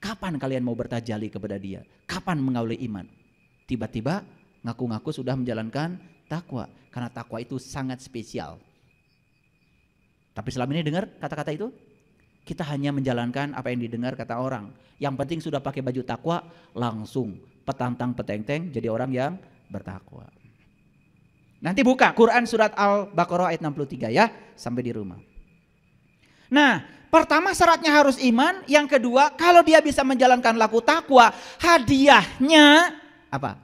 Kapan kalian mau bertajalli kepada dia? Kapan mengauli iman? Tiba-tiba ngaku-ngaku sudah menjalankan takwa. Karena takwa itu sangat spesial. Tapi selama ini dengar kata-kata itu? Kita hanya menjalankan apa yang didengar kata orang. Yang penting sudah pakai baju takwa, langsung petantang petenteng jadi orang yang bertakwa. Nanti buka Quran surat Al-Baqarah ayat 63 ya, sampai di rumah. Nah, pertama syaratnya harus iman, yang kedua kalau dia bisa menjalankan laku takwa, hadiahnya apa?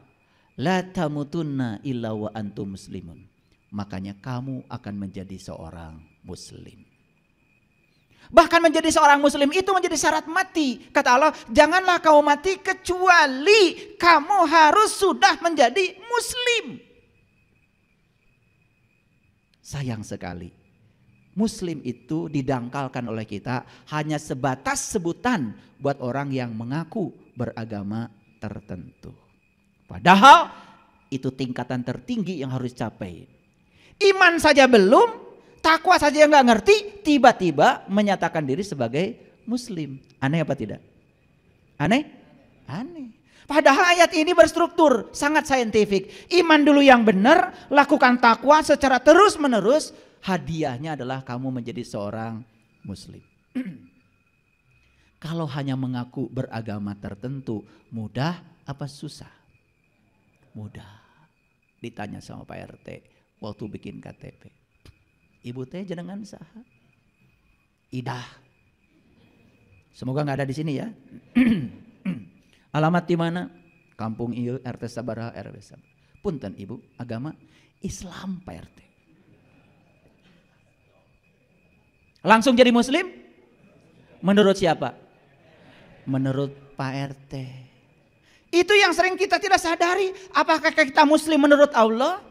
La tamutunna illa wa antum muslimun. Makanya kamu akan menjadi seorang muslim. Bahkan menjadi seorang muslim itu menjadi syarat mati. Kata Allah, janganlah kau mati kecuali kamu harus sudah menjadi muslim. Sayang sekali, muslim itu didangkalkan oleh kita hanya sebatas sebutan buat orang yang mengaku beragama tertentu. Padahal itu tingkatan tertinggi yang harus dicapai. Iman saja belum, takwa saja yang nggak ngerti, tiba-tiba menyatakan diri sebagai muslim. Aneh apa tidak? Aneh? Aneh. Padahal ayat ini berstruktur, sangat saintifik. Iman dulu yang benar, lakukan takwa secara terus menerus, hadiahnya adalah kamu menjadi seorang muslim. Kalau hanya mengaku beragama tertentu, mudah apa susah? Mudah. Ditanya sama Pak RT waktu bikin KTP. Ibu teh jenengan saha? Idah. Semoga nggak ada di sini ya. Alamat di mana? Kampung ieu RT sabaraha RW sabaraha. Punten Ibu, agama Islam Pak RT. Langsung jadi muslim? Menurut siapa? Menurut Pak RT. Itu yang sering kita tidak sadari. Apakah kita muslim menurut Allah?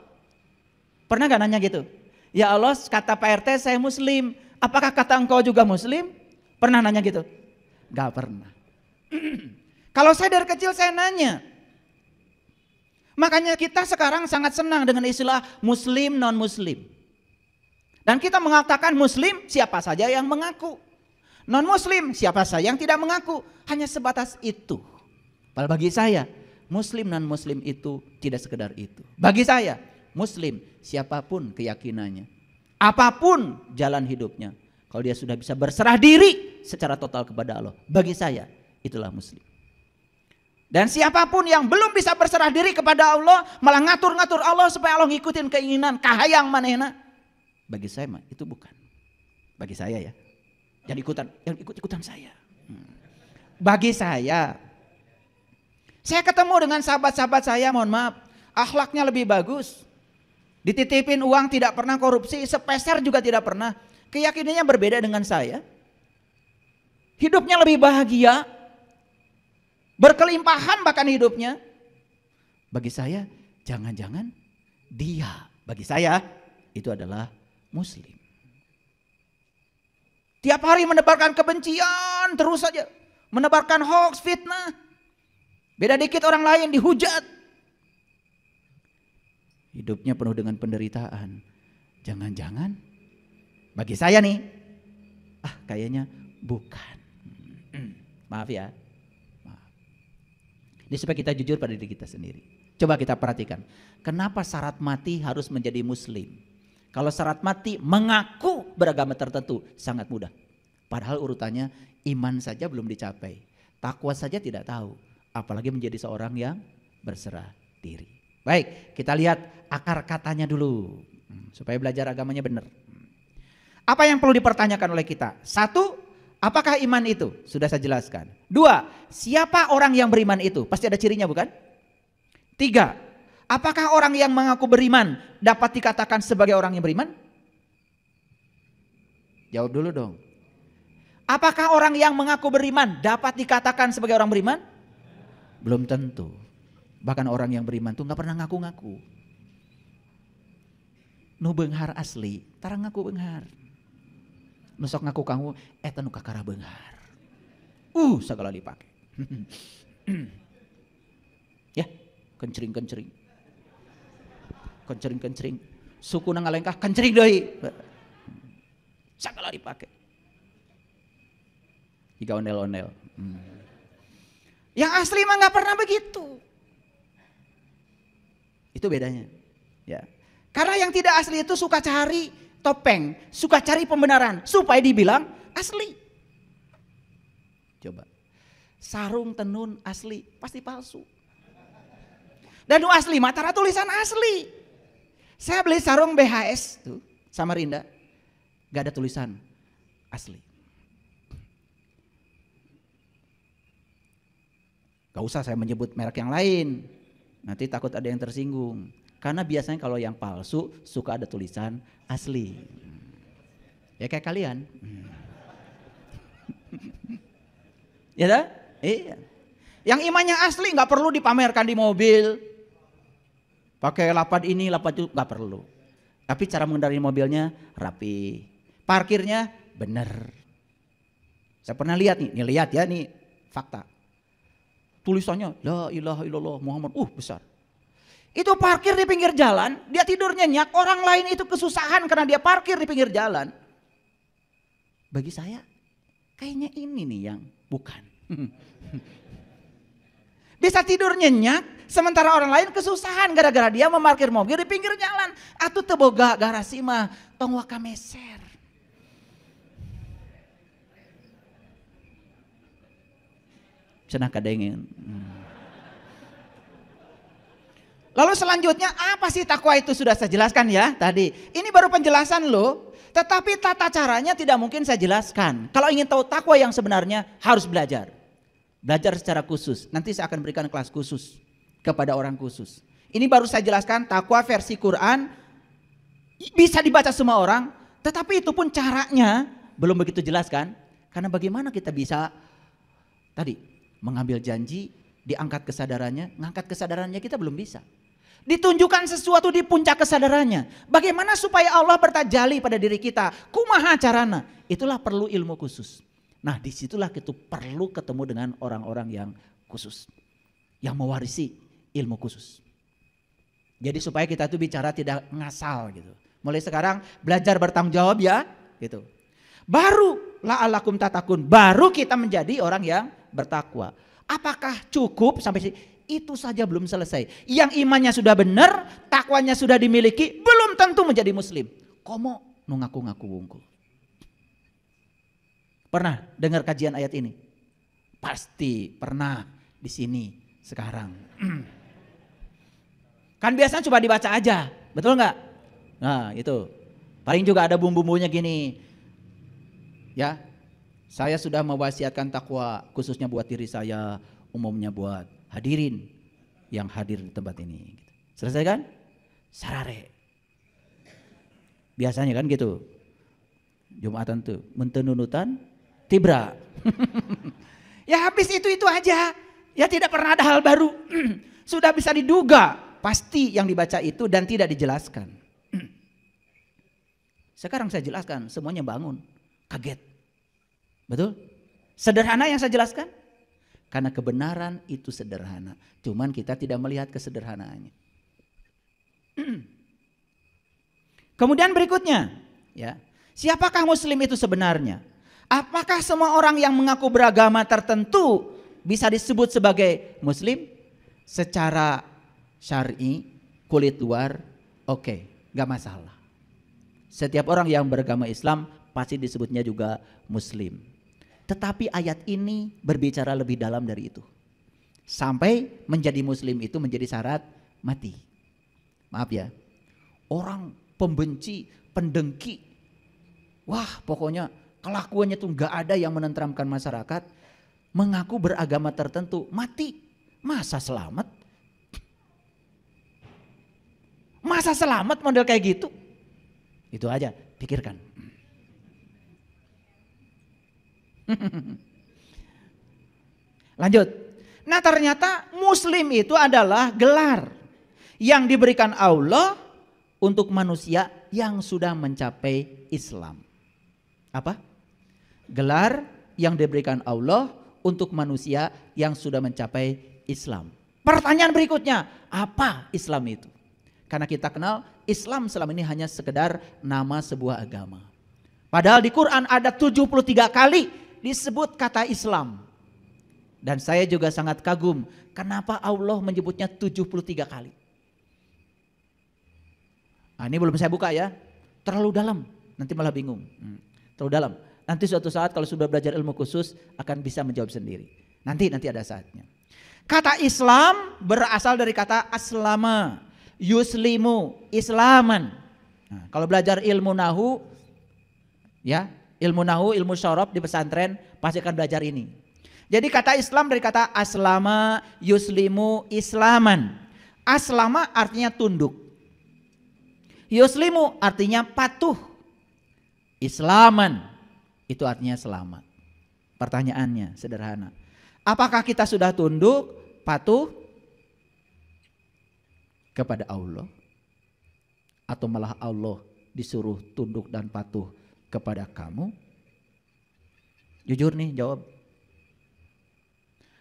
Pernah gak nanya gitu? Ya Allah, kata Pak RT saya muslim. Apakah kata engkau juga muslim? Pernah nanya gitu? Gak pernah. Kalau saya dari kecil saya nanya. Makanya kita sekarang sangat senang dengan istilah muslim non muslim. Dan kita mengatakan muslim siapa saja yang mengaku. Non muslim siapa saja yang tidak mengaku. Hanya sebatas itu. Padahal bagi saya muslim non muslim itu tidak sekedar itu. Bagi saya muslim siapapun keyakinannya. Apapun jalan hidupnya. Kalau dia sudah bisa berserah diri secara total kepada Allah. Bagi saya itulah muslim. Dan siapapun yang belum bisa berserah diri kepada Allah, malah ngatur-ngatur Allah supaya Allah ngikutin keinginan kahayang manehna. Bagi saya mah itu bukan. Bagi saya ya. Jangan ikut-ikutan saya. Bagi saya ketemu dengan sahabat-sahabat saya, mohon maaf, akhlaknya lebih bagus. Dititipin uang tidak pernah korupsi, sepeser juga tidak pernah. Keyakinannya berbeda dengan saya. Hidupnya lebih bahagia. Berkelimpahan bahkan hidupnya. Bagi saya jangan-jangan dia, bagi saya itu adalah muslim. Tiap hari menebarkan kebencian terus saja. Menebarkan hoax, fitnah. Beda dikit orang lain dihujat. Hidupnya penuh dengan penderitaan. Jangan-jangan bagi saya nih, kayaknya bukan. Maaf ya. Ini supaya kita jujur pada diri kita sendiri. Coba kita perhatikan. Kenapa syarat mati harus menjadi muslim? Kalau syarat mati mengaku beragama tertentu sangat mudah. Padahal urutannya iman saja belum dicapai. Takwa saja tidak tahu. Apalagi menjadi seorang yang berserah diri. Baik, kita lihat akar katanya dulu. Supaya belajar agamanya benar. Apa yang perlu dipertanyakan oleh kita? Satu, apakah iman itu? Sudah saya jelaskan. Dua, siapa orang yang beriman itu? Pasti ada cirinya bukan? Tiga, apakah orang yang mengaku beriman dapat dikatakan sebagai orang yang beriman? Jawab dulu dong. Apakah orang yang mengaku beriman dapat dikatakan sebagai orang beriman? Belum tentu. Bahkan orang yang beriman tuh gak pernah ngaku-ngaku. Nu beunghar asli, tarang ngaku beunghar. Nusok ngaku kamu, eta nu kakara beunghar. Segala dipakai. Ya, kencering-kencering. Kencering-kencering. Suku na ngalengkah kencering deui. Sagala dipakai. Jika ondel-ondel. Yang asli mah nggak pernah begitu. Itu bedanya. Ya. Karena yang tidak asli itu suka cari topeng, suka cari pembenaran supaya dibilang asli. Coba. Sarung tenun asli pasti palsu. Dan asli Mataram tulisan asli. Saya beli sarung BHS tuh Samarinda, gak ada tulisan asli. Gak usah saya menyebut merek yang lain, nanti takut ada yang tersinggung. Karena biasanya kalau yang palsu suka ada tulisan asli. Ya kayak kalian. Ya dah? Iya. Yang imannya asli gak perlu dipamerkan di mobil. Pakai lapad ini, lapad itu gak perlu. Tapi cara mengendarai mobilnya rapi. Parkirnya bener. Saya pernah lihat nih lihat ya nih fakta. Tulisannya la ilaha illallah Muhammad besar. Itu parkir di pinggir jalan, dia tidur nyenyak, orang lain itu kesusahan karena dia parkir di pinggir jalan. Bagi saya kayaknya ini nih yang bukan. Bisa tidur nyenyak sementara orang lain kesusahan gara-gara dia memarkir mobil di pinggir jalan. Atuh teu boga garasi mah tong waka meser. Cenah kadengin. Lalu selanjutnya apa sih takwa itu sudah saya jelaskan ya tadi. Ini baru penjelasan loh. Tetapi tata caranya tidak mungkin saya jelaskan. Kalau ingin tahu takwa yang sebenarnya harus belajar. Belajar secara khusus. Nanti saya akan berikan kelas khusus kepada orang khusus. Ini baru saya jelaskan takwa versi Quran. Bisa dibaca semua orang. Tetapi itu pun caranya belum begitu jelas kan. Karena bagaimana kita bisa tadi mengambil janji, diangkat kesadarannya, ngangkat kesadarannya kita belum bisa. Ditunjukkan sesuatu di puncak kesadarannya. Bagaimana supaya Allah bertajali pada diri kita? Kumaha carana? Itulah perlu ilmu khusus. Nah disitulah kita perlu ketemu dengan orang-orang yang khusus. Yang mewarisi ilmu khusus. Jadi supaya kita tuh bicara tidak ngasal gitu. Mulai sekarang belajar bertanggung jawab ya gitu. Baru la'alakum tatakun. Baru kita menjadi orang yang bertakwa. Apakah cukup sampai sini? Itu saja belum selesai. Yang imannya sudah benar, takwanya sudah dimiliki, belum tentu menjadi muslim. Komo nu ngaku-ngaku wungkul. Pernah dengar kajian ayat ini? Pasti pernah di sini sekarang. Kan biasanya coba dibaca aja, betul nggak? Nah itu, paling juga ada bumbu-bumbunya gini. Ya, saya sudah mewasiatkan takwa khususnya buat diri saya, umumnya buat hadirin yang hadir di tempat ini. Selesai kan? Sarare. Biasanya kan gitu. Jumatan tuh mentenunutan tibra. Ya habis itu aja. Ya tidak pernah ada hal baru. Sudah bisa diduga pasti yang dibaca itu dan tidak dijelaskan. Sekarang saya jelaskan semuanya bangun. Kaget. Betul? Sederhana yang saya jelaskan? Karena kebenaran itu sederhana. Cuman kita tidak melihat kesederhanaannya. Kemudian berikutnya. Ya, siapakah muslim itu sebenarnya? Apakah semua orang yang mengaku beragama tertentu bisa disebut sebagai muslim? Secara syar'i, kulit luar, oke, gak masalah. Setiap orang yang beragama Islam pasti disebutnya juga muslim. Tetapi ayat ini berbicara lebih dalam dari itu. Sampai menjadi muslim itu menjadi syarat mati. Maaf ya. Orang pembenci, pendengki. Wah pokoknya kelakuannya tuh gak ada yang menenteramkan masyarakat. Mengaku beragama tertentu. Mati. Masa selamat? Masa selamat model kayak gitu? Itu aja pikirkan. Lanjut. Nah ternyata muslim itu adalah gelar yang diberikan Allah untuk manusia yang sudah mencapai Islam. Apa? Gelar yang diberikan Allah untuk manusia yang sudah mencapai Islam. Pertanyaan berikutnya, apa Islam itu? Karena kita kenal Islam selama ini hanya sekedar nama sebuah agama. Padahal di Quran ada 73 kali disebut kata Islam. Dan saya juga sangat kagum kenapa Allah menyebutnya 73 kali. Nah, ini belum saya buka ya, terlalu dalam, nanti malah bingung. Terlalu dalam, nanti suatu saat kalau sudah belajar ilmu khusus akan bisa menjawab sendiri. Nanti ada saatnya. Kata Islam berasal dari kata aslama, yuslimu, islaman. Nah, kalau belajar ilmu nahu, ya ilmu nahu, ilmu syaraf di pesantren pasti akan belajar ini. Jadi kata Islam dari kata aslama, yuslimu, islaman. Aslama artinya tunduk. Yuslimu artinya patuh. Islaman itu artinya selamat. Pertanyaannya sederhana. Apakah kita sudah tunduk, patuh kepada Allah? Atau malah Allah disuruh tunduk dan patuh kepada kamu? Jujur nih jawab.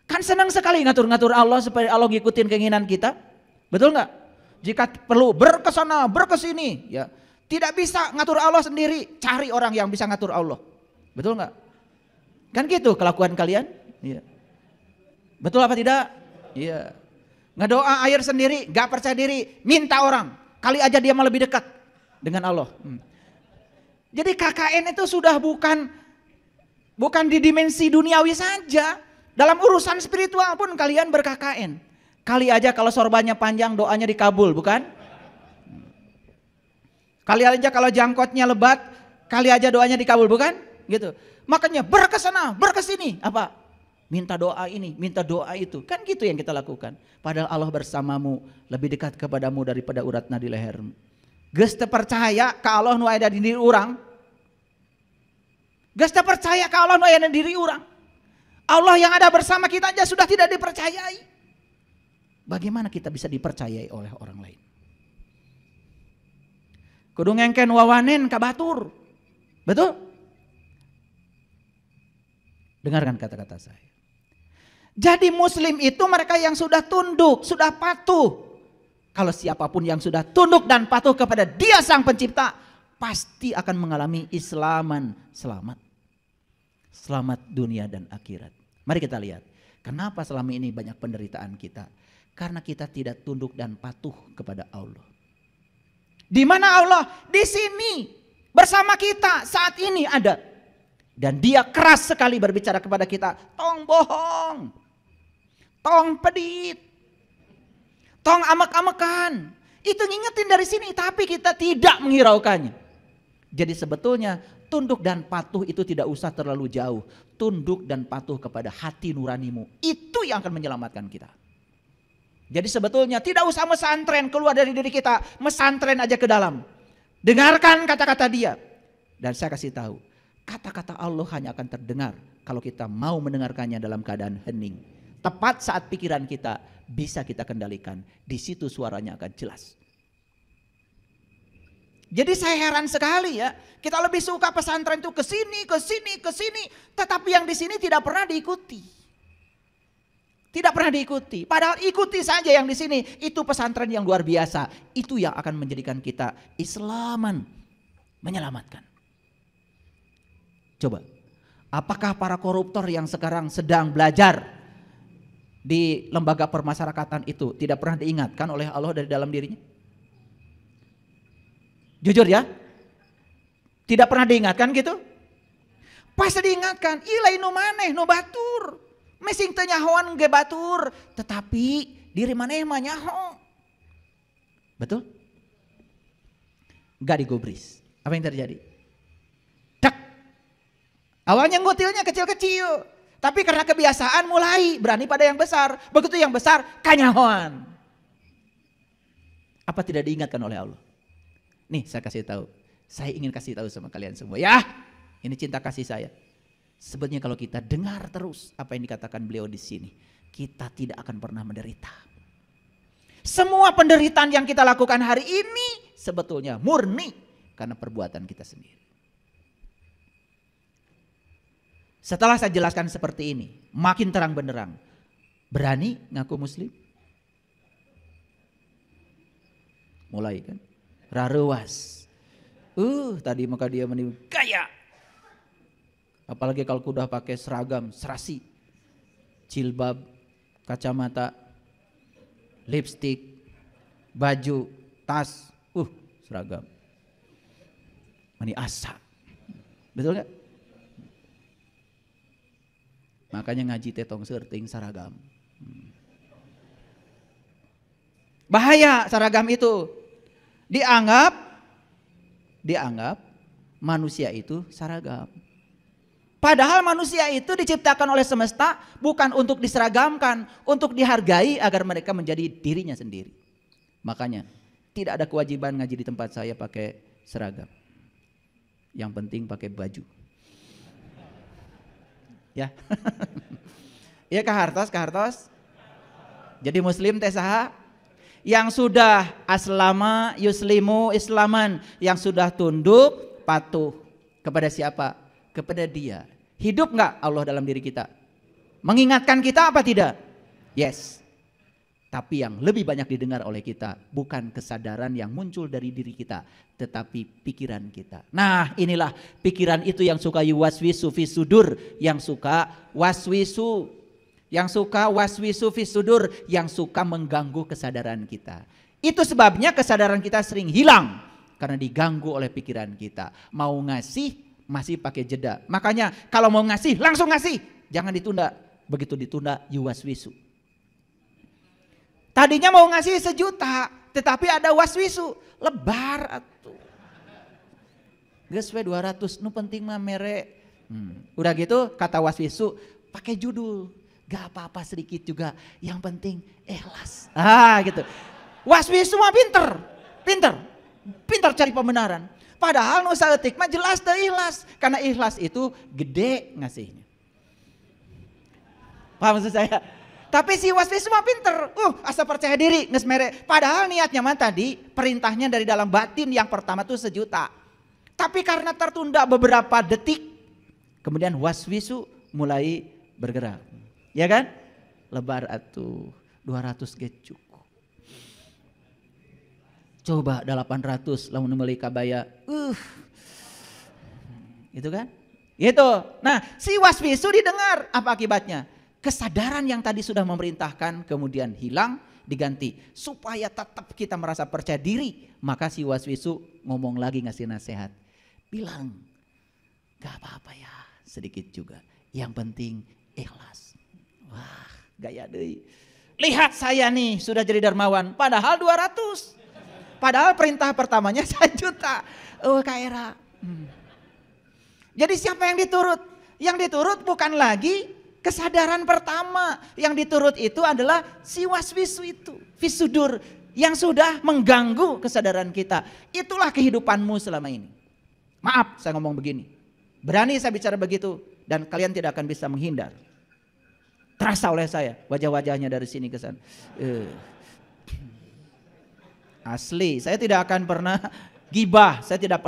Kan senang sekali ngatur-ngatur Allah supaya Allah ngikutin keinginan kita. Betul nggak? Jika perlu berkesana, berkesini, ya tidak bisa ngatur Allah sendiri, cari orang yang bisa ngatur Allah. Betul nggak? Kan gitu kelakuan kalian? Iya. Betul apa tidak? Iya. Ngedoa air sendiri, nggak percaya diri, minta orang. Kali aja dia malah lebih dekat dengan Allah. Jadi KKN itu sudah bukan di dimensi duniawi saja. Dalam urusan spiritual pun kalian ber-KKN. Kali aja kalau sorbannya panjang doanya dikabul, bukan? Kali aja kalau jangkotnya lebat, kali aja doanya dikabul, bukan? Gitu. Makanya berkesana, berkesini, apa? Minta doa ini, minta doa itu. Kan gitu yang kita lakukan. Padahal Allah bersamamu, lebih dekat kepadamu daripada urat nadi lehermu. Geus teu percaya ka Allah nu aya di diri urang. Geus teu percaya ka Allah nu aya di diri urang. Allah yang ada bersama kita aja sudah tidak dipercayai. Bagaimana kita bisa dipercayai oleh orang lain? Kudu ngengken wawanen ka batur. Betul? Dengarkan kata-kata saya. Jadi muslim itu mereka yang sudah tunduk, sudah patuh. Kalau siapapun yang sudah tunduk dan patuh kepada Dia Sang Pencipta, pasti akan mengalami islaman, selamat. Selamat dunia dan akhirat. Mari kita lihat. Kenapa selama ini banyak penderitaan kita? Karena kita tidak tunduk dan patuh kepada Allah. Di mana Allah? Di sini. Bersama kita saat ini ada. Dan Dia keras sekali berbicara kepada kita. Tong bohong. Tong pedit. Tong amek-amekan. Itu ngingetin dari sini. Tapi kita tidak menghiraukannya. Jadi sebetulnya tunduk dan patuh itu tidak usah terlalu jauh. Tunduk dan patuh kepada hati nuranimu. Itu yang akan menyelamatkan kita. Jadi sebetulnya tidak usah mesantren keluar dari diri kita. Mesantren aja ke dalam. Dengarkan kata-kata Dia. Dan saya kasih tahu. Kata-kata Allah hanya akan terdengar kalau kita mau mendengarkannya dalam keadaan hening. Tepat saat pikiran kita bisa kita kendalikan. Di situ suaranya akan jelas. Jadi saya heran sekali ya, kita lebih suka pesantren itu ke sini, tetapi yang di sini tidak pernah diikuti. Tidak pernah diikuti. Padahal ikuti saja yang di sini, itu pesantren yang luar biasa. Itu yang akan menjadikan kita Islaman, menyelamatkan. Coba, apakah para koruptor yang sekarang sedang belajar di lembaga permasyarakatan itu tidak pernah diingatkan oleh Allah dari dalam dirinya? Jujur ya, tidak pernah diingatkan gitu? Pasti diingatkan, ilai nu maneh nu batur, mesing teu nyahoan ge batur, tetapi diri maneh mah nyaho. Betul? Gak digubris. Apa yang terjadi? Dak. Awalnya ngutilnya kecil-kecil, tapi karena kebiasaan mulai berani pada yang besar. Begitu yang besar kanyahoan. Apa tidak diingatkan oleh Allah? Nih saya kasih tahu, saya ingin kasih tahu sama kalian semua ya, ini cinta kasih saya. Sebetulnya kalau kita dengar terus apa yang dikatakan beliau di sini, kita tidak akan pernah menderita. Semua penderitaan yang kita lakukan hari ini sebetulnya murni karena perbuatan kita sendiri. Setelah saya jelaskan seperti ini, makin terang benderang. Berani ngaku muslim? Mulai kan? Rarewas. Tadi maka dia menipu gaya. Apalagi kalau udah pakai seragam serasi. jilbab, kacamata, lipstik, baju, tas, seragam. Ini asa. Betul nggak? Makanya ngaji tetong serting seragam. Bahaya seragam itu. Dianggap manusia itu seragam. Padahal manusia itu diciptakan oleh semesta bukan untuk diseragamkan, untuk dihargai agar mereka menjadi dirinya sendiri. Makanya tidak ada kewajiban ngaji di tempat saya pakai seragam. Yang penting pakai baju. Ya. Ya kahartos. Jadi muslim teh saha? Yang sudah aslama yuslimu islaman, yang sudah tunduk patuh kepada siapa? Kepada Dia. Hidup nggak Allah dalam diri kita? Mengingatkan kita apa tidak? Yes. Tapi yang lebih banyak didengar oleh kita bukan kesadaran yang muncul dari diri kita, tetapi pikiran kita. Nah, inilah pikiran itu yang suka yuwaswisu fi sudur, yang suka waswisu, fi sudur, yang suka mengganggu kesadaran kita. Itu sebabnya kesadaran kita sering hilang karena diganggu oleh pikiran kita. Mau ngasih masih pakai jeda. Makanya kalau mau ngasih langsung ngasih, jangan ditunda. Begitu ditunda yuwaswisu. Tadinya mau ngasih 1 juta, tetapi ada waswisu, lebar atuh. Geus we 200 nu penting mah mere. Udah gitu kata waswisu pakai judul, gak apa-apa sedikit juga, yang penting ikhlas. Gitu. Waswisu mah pinter cari pembenaran. Padahal nu saeutik mah jelas teu ikhlas, karena ikhlas itu gede ngasihnya. Paham maksud saya? Tapi si waswisu mah pinter, asa percaya diri, geus mere. Padahal niatnya mah tadi perintahnya dari dalam batin yang pertama tuh 1 juta. Tapi karena tertunda beberapa detik, kemudian waswisu mulai bergerak. Ya kan? Lebar atuh 200 ge cukup. Coba 800 lamun meuli kabaya. Gitu kan? Gitu. Nah, si waswisu didengar, apa akibatnya? Kesadaran yang tadi sudah memerintahkan kemudian hilang, diganti supaya tetap kita merasa percaya diri. Maka si waswisu ngomong lagi, ngasih nasihat. Bilang, gak apa-apa ya, sedikit juga. Yang penting ikhlas. Wah, gaya deui. Lihat saya nih sudah jadi dermawan, padahal 200. Padahal perintah pertamanya 1 juta. Kaera. Jadi siapa yang diturut? Yang diturut bukan lagi kesadaran pertama. Yang diturut itu adalah si waswisu itu, fisudur, yang sudah mengganggu kesadaran kita. Itulah kehidupanmu selama ini. Maaf saya ngomong begini. Berani saya bicara begitu dan kalian tidak akan bisa menghindar. Terasa oleh saya wajah-wajahnya dari sini ke sana. Asli, saya tidak akan pernah gibah, saya tidak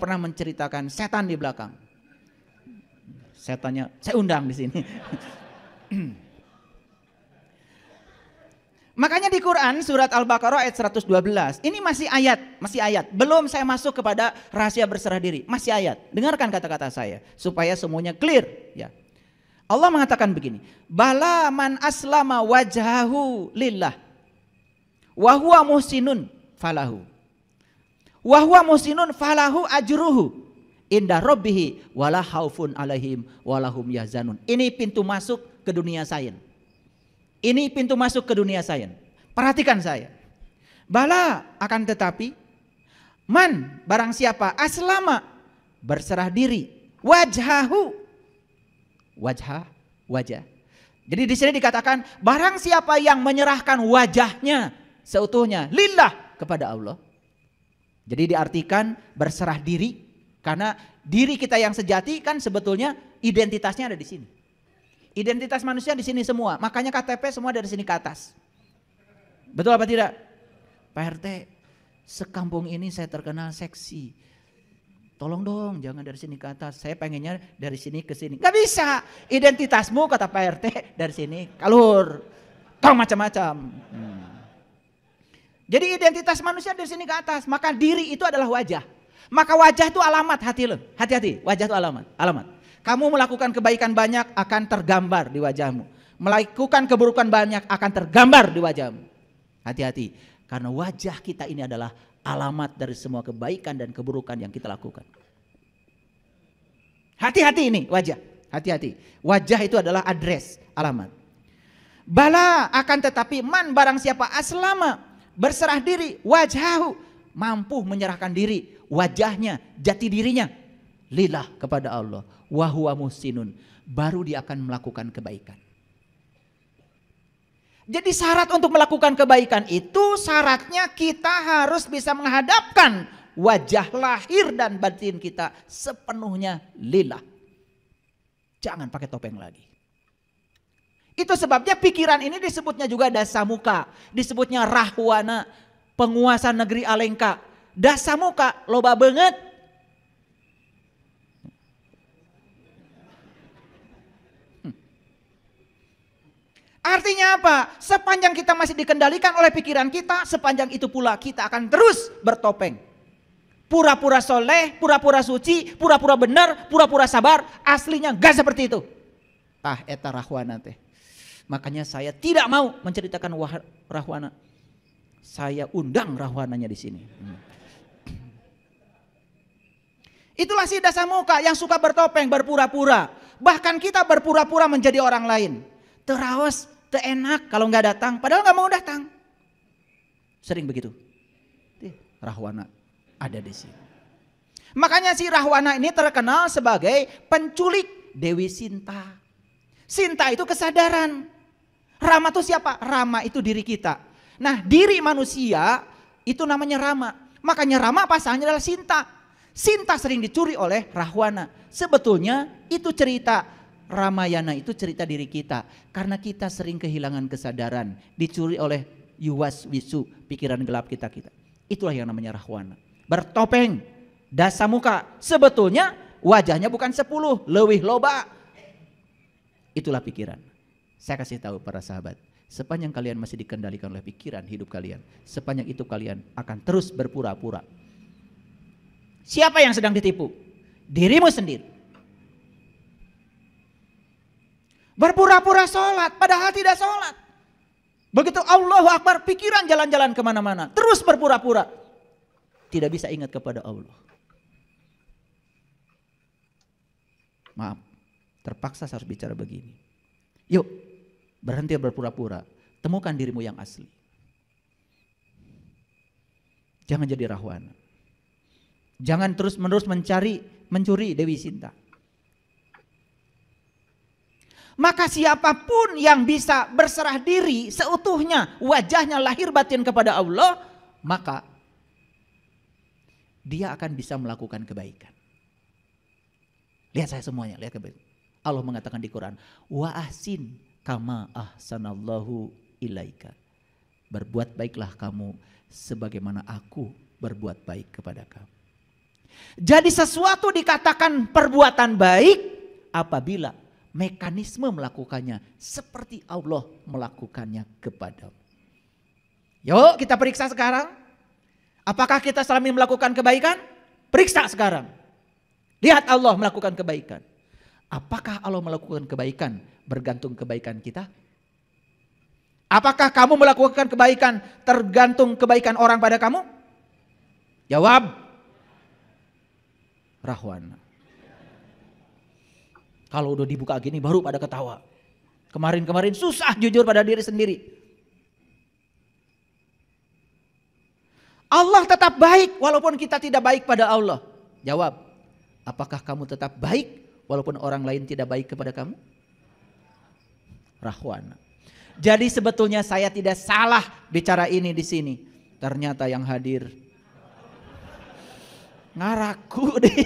pernah menceritakan setan di belakang. Setannya saya undang di sini. Makanya di Quran surat Al-Baqarah ayat 112, ini masih ayat. Belum saya masuk kepada rahasia berserah diri, masih ayat. Dengarkan kata-kata saya supaya semuanya clear, ya. Allah mengatakan begini, bala man aslama wajhahu lillah wa huwa muhsinun falahu ajruhu inda rabbih wala khaufun alaihim walahum yahzanun. Ini pintu masuk ke dunia sains. Perhatikan saya. Bala akan tetapi man barang siapa aslama berserah diri wajhahu wajah. Jadi di sini dikatakan barang siapa yang menyerahkan wajahnya seutuhnya lillah kepada Allah. Jadi diartikan berserah diri karena diri kita yang sejati kan sebetulnya identitasnya ada di sini. Identitas manusia di sini semua. Makanya KTP semua dari sini ke atas. Betul apa tidak? Pak RT, sekampung ini saya terkenal seksi. Tolong dong jangan dari sini ke atas, saya pengennya dari sini ke sini. Gak bisa, identitasmu kata Pak RT dari sini kalur, tong macam-macam. Jadi identitas manusia dari sini ke atas, maka diri itu adalah wajah. Maka wajah itu alamat, hati-hati, wajah itu alamat. Kamu melakukan kebaikan banyak akan tergambar di wajahmu. Melakukan keburukan banyak akan tergambar di wajahmu. Hati-hati, karena wajah kita ini adalah alamat dari semua kebaikan dan keburukan yang kita lakukan. Hati-hati ini wajah, hati-hati. Wajah itu adalah address, alamat. Bala akan tetapi man barang siapa aslama, berserah diri, wajhahu, mampu menyerahkan diri, wajahnya, jati dirinya, lillah kepada Allah, wa huwa muhsinun, baru dia akan melakukan kebaikan. Jadi syarat untuk melakukan kebaikan itu syaratnya kita harus bisa menghadapkan wajah lahir dan batin kita sepenuhnya lillah. Jangan pakai topeng lagi. Itu sebabnya pikiran ini disebutnya juga dasamuka, disebutnya rahwana, penguasa negeri Alengka. Dasamuka loba banget. Artinya apa? Sepanjang kita masih dikendalikan oleh pikiran kita, sepanjang itu pula kita akan terus bertopeng. Pura-pura soleh, pura-pura suci, pura-pura benar, pura-pura sabar, aslinya gak seperti itu. Eta rahwana teh. Makanya saya tidak mau menceritakan rahwana. Saya undang rahwananya di sini. Itulah si dasamuka yang suka bertopeng, berpura-pura. Bahkan kita berpura-pura menjadi orang lain. Terawas, teenak kalau nggak datang, padahal nggak mau datang. Sering begitu. Rahwana ada di sini. Makanya si Rahwana ini terkenal sebagai penculik Dewi Sinta. Sinta itu kesadaran. Rama itu siapa? Rama itu diri kita. Nah, diri manusia itu namanya Rama. Makanya Rama pasangannya adalah Sinta. Sinta sering dicuri oleh Rahwana. Sebetulnya itu cerita Ramayana itu cerita diri kita. Karena kita sering kehilangan kesadaran. Dicuri oleh yuwas wisu, pikiran gelap kita. Itulah yang namanya Rahwana. Bertopeng, dasamuka. Sebetulnya wajahnya bukan 10, leuwih loba. Itulah pikiran. Saya kasih tahu para sahabat. Sepanjang kalian masih dikendalikan oleh pikiran hidup kalian. Sepanjang itu kalian akan terus berpura-pura. Siapa yang sedang ditipu? Dirimu sendiri. Berpura-pura sholat, padahal tidak sholat. Begitu Allahu Akbar, pikiran jalan-jalan kemana-mana. Terus berpura-pura. Tidak bisa ingat kepada Allah. Maaf, terpaksa saya harus bicara begini. Yuk, berhenti berpura-pura. Temukan dirimu yang asli. Jangan jadi rahwana. Jangan terus-menerus mencuri Dewi Sinta. Maka siapapun yang bisa berserah diri seutuhnya, wajahnya lahir batin kepada Allah, maka dia akan bisa melakukan kebaikan. Lihat saya semuanya, lihat kebaikan. Allah mengatakan di Quran, wa ahsin kama ahsanallahu ilaika. Berbuat baiklah kamu sebagaimana aku berbuat baik kepada kamu. Jadi sesuatu dikatakan perbuatan baik apabila mekanisme melakukannya seperti Allah melakukannya kepadamu. Yuk kita periksa sekarang. Apakah kita selama ini melakukan kebaikan? Periksa sekarang. Lihat Allah melakukan kebaikan. Apakah Allah melakukan kebaikan bergantung kebaikan kita? Apakah kamu melakukan kebaikan tergantung kebaikan orang pada kamu? Jawab. Rahwana. Kalau udah dibuka gini baru pada ketawa. Kemarin-kemarin susah jujur pada diri sendiri. Allah tetap baik walaupun kita tidak baik pada Allah. Jawab. Apakah kamu tetap baik walaupun orang lain tidak baik kepada kamu? Rahwana. Jadi sebetulnya saya tidak salah bicara ini di sini. Ternyata yang hadir ngaraku deh.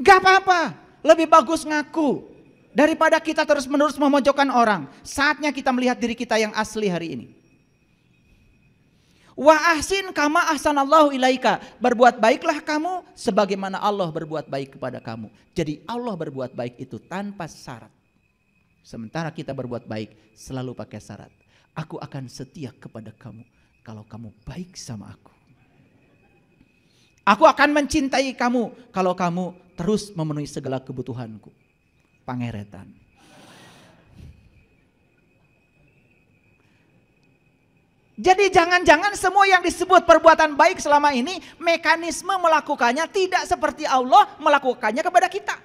Gak apa-apa. Lebih bagus ngaku daripada kita terus-menerus memojokkan orang. Saatnya kita melihat diri kita yang asli hari ini. Wa ahsin kama ahsanallahu ilaika. Berbuat baiklah kamu sebagaimana Allah berbuat baik kepada kamu. Jadi Allah berbuat baik itu tanpa syarat. Sementara kita berbuat baik selalu pakai syarat. Aku akan setia kepada kamu kalau kamu baik sama aku. Aku akan mencintai kamu kalau kamu terus memenuhi segala kebutuhanku. Pangeretan. Jadi jangan-jangan semua yang disebut perbuatan baik selama ini, mekanisme melakukannya tidak seperti Allah melakukannya kepada kita.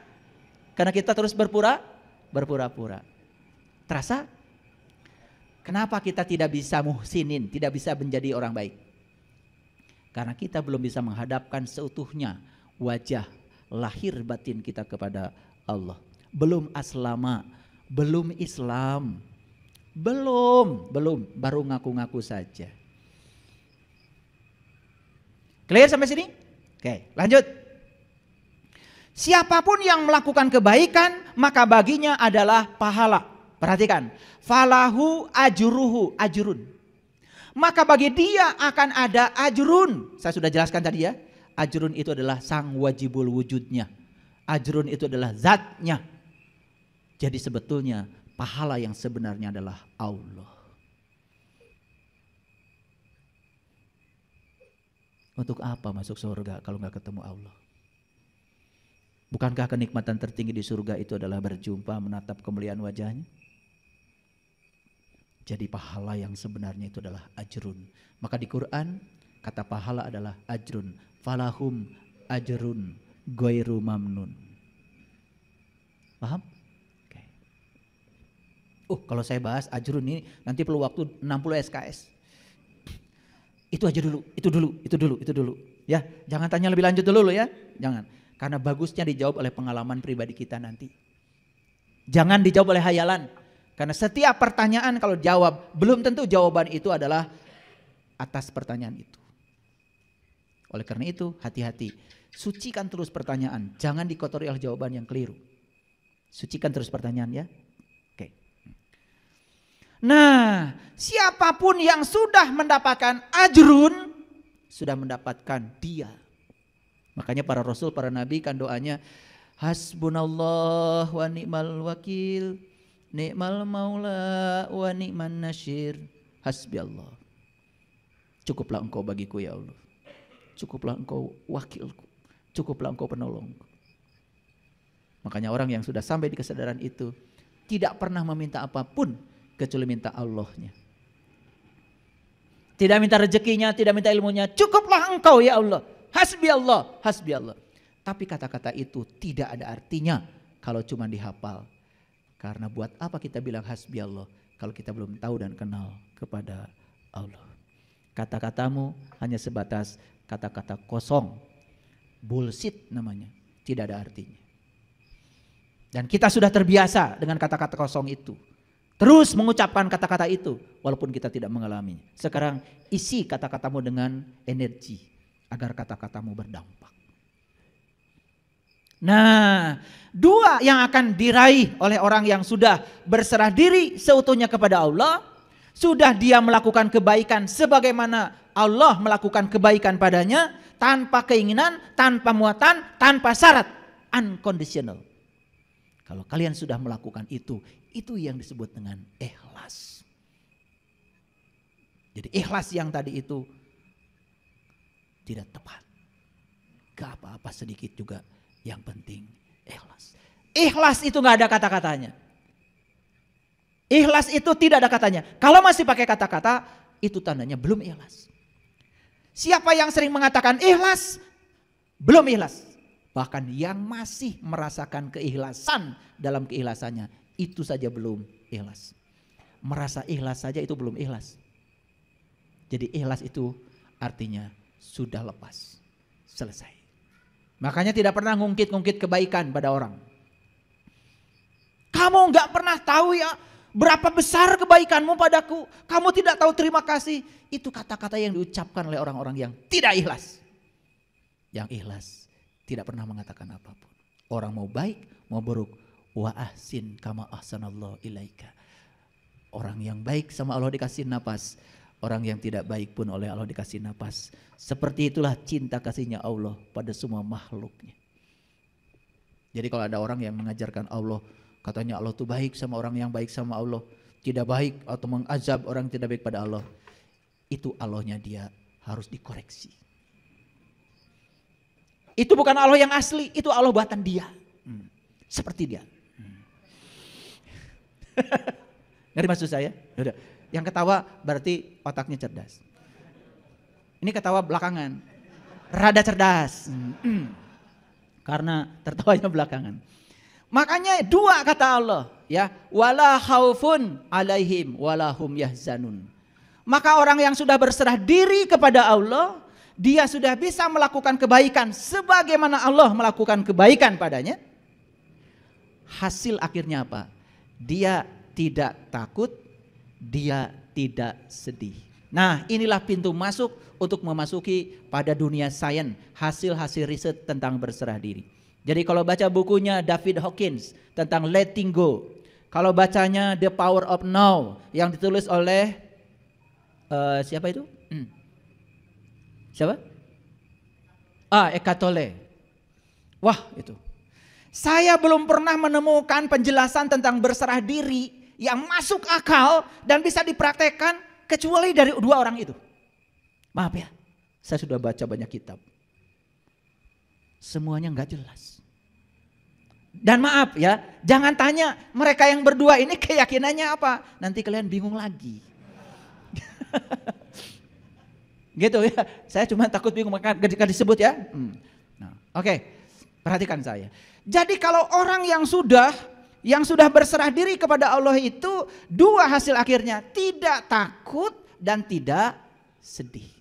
Karena kita terus berpura-pura. Terasa? Kenapa kita tidak bisa muhsinin, tidak bisa menjadi orang baik? Karena kita belum bisa menghadapkan seutuhnya wajah lahir batin kita kepada Allah. Belum aslama, belum Islam. Belum, baru ngaku-ngaku saja. Clear sampai sini? Oke, lanjut. Siapapun yang melakukan kebaikan, maka baginya adalah pahala. Perhatikan, falahu ajrun. Maka bagi dia akan ada ajrun. Saya sudah jelaskan tadi ya. Ajrun itu adalah sang wajibul wujudnya. Ajrun itu adalah zatnya. Jadi sebetulnya pahala yang sebenarnya adalah Allah. Untuk apa masuk surga kalau nggak ketemu Allah? Bukankah kenikmatan tertinggi di surga itu adalah berjumpa, menatap kemuliaan wajahnya? Jadi pahala yang sebenarnya itu adalah ajrun. Maka di Quran kata pahala adalah ajrun. Falahum ajrun ghairu mamnun. Paham? Kalau saya bahas ajrun ini nanti perlu waktu 60 SKS. Itu aja dulu, itu dulu. Ya, jangan tanya lebih lanjut dulu ya. Jangan. Karena bagusnya dijawab oleh pengalaman pribadi kita nanti. Jangan dijawab oleh hayalan. Karena setiap pertanyaan kalau jawab, belum tentu jawaban itu adalah atas pertanyaan itu. Oleh karena itu, hati-hati. Sucikan terus pertanyaan, jangan dikotori oleh jawaban yang keliru. Sucikan terus pertanyaan ya. Oke. Nah, siapapun yang sudah mendapatkan ajrun, sudah mendapatkan dia. Makanya para rasul, para nabi kan doanya, hasbunallah wa ni'mal wakil, ni'mal maula wa ni'man nasyir, hasbi Allah. Cukuplah engkau bagiku ya Allah. Cukuplah engkau wakilku. Cukuplah engkau penolongku. Makanya orang yang sudah sampai di kesadaran itu tidak pernah meminta apapun kecuali minta Allahnya. Tidak minta rezekinya, tidak minta ilmunya. Cukuplah engkau ya Allah. Hasbi Allah, hasbi Allah. Tapi kata-kata itu tidak ada artinya kalau cuma dihafal. Karena buat apa kita bilang hasbi Allah kalau kita belum tahu dan kenal kepada Allah. Kata-katamu hanya sebatas kata-kata kosong. Bullshit namanya, tidak ada artinya. Dan kita sudah terbiasa dengan kata-kata kosong itu. Terus mengucapkan kata-kata itu walaupun kita tidak mengalaminya. Sekarang isi kata-katamu dengan energi agar kata-katamu berdampak. Nah, dua yang akan diraih oleh orang yang sudah berserah diri seutuhnya kepada Allah, sudah dia melakukan kebaikan sebagaimana Allah melakukan kebaikan padanya, tanpa keinginan, tanpa muatan, tanpa syarat, unconditional. Kalau kalian sudah melakukan itu yang disebut dengan ikhlas. Jadi ikhlas yang tadi itu tidak tepat. Gak apa-apa sedikit juga, yang penting ikhlas. Ikhlas itu gak ada kata-katanya. Ikhlas itu tidak ada katanya. Kalau masih pakai kata-kata, itu tandanya belum ikhlas. Siapa yang sering mengatakan ikhlas, belum ikhlas. Bahkan yang masih merasakan keikhlasan dalam keikhlasannya, itu saja belum ikhlas. Merasa ikhlas saja itu belum ikhlas. Jadi ikhlas itu artinya sudah lepas, selesai. Makanya tidak pernah ngungkit-ngungkit kebaikan pada orang. Kamu gak pernah tahu ya berapa besar kebaikanmu padaku. Kamu tidak tahu terima kasih. Itu kata-kata yang diucapkan oleh orang-orang yang tidak ikhlas. Yang ikhlas tidak pernah mengatakan apapun. Orang mau baik, mau buruk. Wa ahsin kama ahsanallahu ilaika. Orang yang baik sama Allah dikasih napas. Orang yang tidak baik pun oleh Allah dikasih napas. Seperti itulah cinta kasihnya Allah pada semua makhluknya. Jadi kalau ada orang yang mengajarkan Allah, katanya Allah tuh baik sama orang yang baik sama Allah, tidak baik atau mengazab orang yang tidak baik pada Allah, itu Allahnya dia harus dikoreksi. Itu bukan Allah yang asli, itu Allah buatan dia. Seperti dia. Ngerti maksud saya? Udah. Yang ketawa berarti otaknya cerdas. Ini ketawa belakangan. Rada cerdas. Karena tertawanya belakangan. Makanya dua kata Allah, ya, wala khaufun alaihim wala hum yahzanun. Maka orang yang sudah berserah diri kepada Allah, dia sudah bisa melakukan kebaikan sebagaimana Allah melakukan kebaikan padanya. Hasil akhirnya apa? Dia tidak takut, dia tidak sedih. Nah, inilah pintu masuk untuk memasuki pada dunia sains, hasil-hasil riset tentang berserah diri. Jadi kalau baca bukunya David Hawkins tentang letting go, kalau bacanya The Power of Now yang ditulis oleh siapa itu? Siapa? Eckhart Tolle. Wah, itu. Saya belum pernah menemukan penjelasan tentang berserah diri yang masuk akal dan bisa dipraktekkan kecuali dari dua orang itu. Maaf ya, saya sudah baca banyak kitab. Semuanya nggak jelas. Dan maaf ya, jangan tanya mereka yang berdua ini keyakinannya apa. Nanti kalian bingung lagi. Gitu ya, saya cuma takut bingung maka ketika disebut ya. Nah, oke, perhatikan saya. Jadi kalau orang yang sudah berserah diri kepada Allah itu dua hasil akhirnya, tidak takut dan tidak sedih.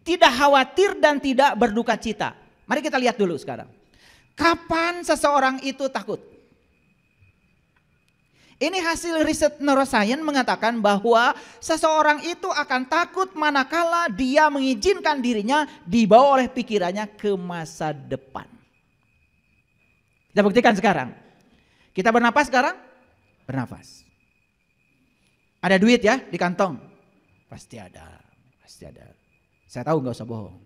Tidak khawatir dan tidak berduka cita. Mari kita lihat dulu sekarang. Kapan seseorang itu takut? Ini hasil riset neuroscience mengatakan bahwa seseorang itu akan takut manakala dia mengizinkan dirinya dibawa oleh pikirannya ke masa depan. Kita buktikan sekarang. Kita bernapas sekarang? Bernapas. Ada duit ya di kantong? Pasti ada. Pasti ada. Saya tahu nggak usah bohong.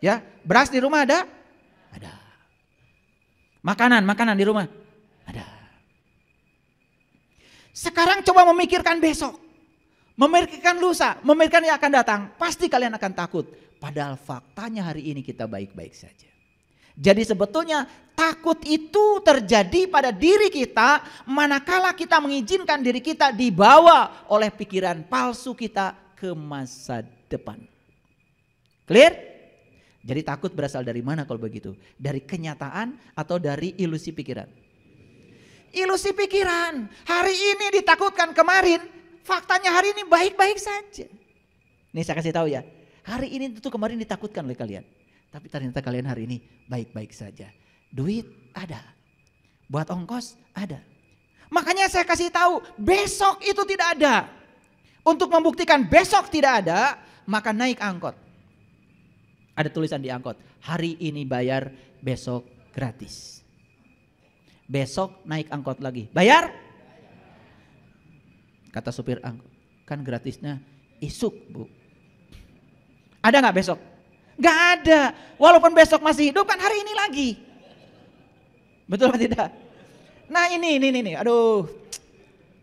Ya, beras di rumah ada? Ada. Makanan di rumah? Ada. Sekarang coba memikirkan besok. Memikirkan lusa, memikirkan yang akan datang. Pasti kalian akan takut. Padahal faktanya hari ini kita baik-baik saja. Jadi sebetulnya takut itu terjadi pada diri kita manakala kita mengizinkan diri kita dibawa oleh pikiran palsu kita ke masa depan. Clear? Jadi takut berasal dari mana kalau begitu? Dari kenyataan atau dari ilusi pikiran? Ilusi pikiran. Hari ini ditakutkan, kemarin faktanya hari ini baik-baik saja. Nih saya kasih tahu ya. Hari ini itu kemarin ditakutkan oleh kalian. Tapi ternyata kalian hari ini baik-baik saja. Duit ada. Buat ongkos ada. Makanya saya kasih tahu besok itu tidak ada. Untuk membuktikan besok tidak ada, maka naik angkot. Ada tulisan di angkot, hari ini bayar, besok gratis. Besok naik angkot lagi, bayar? Kata supir angkot, kan gratisnya isuk bu. Ada gak besok? Gak ada, walaupun besok masih hidup kan hari ini lagi. Betul atau tidak? Nah ini, aduh.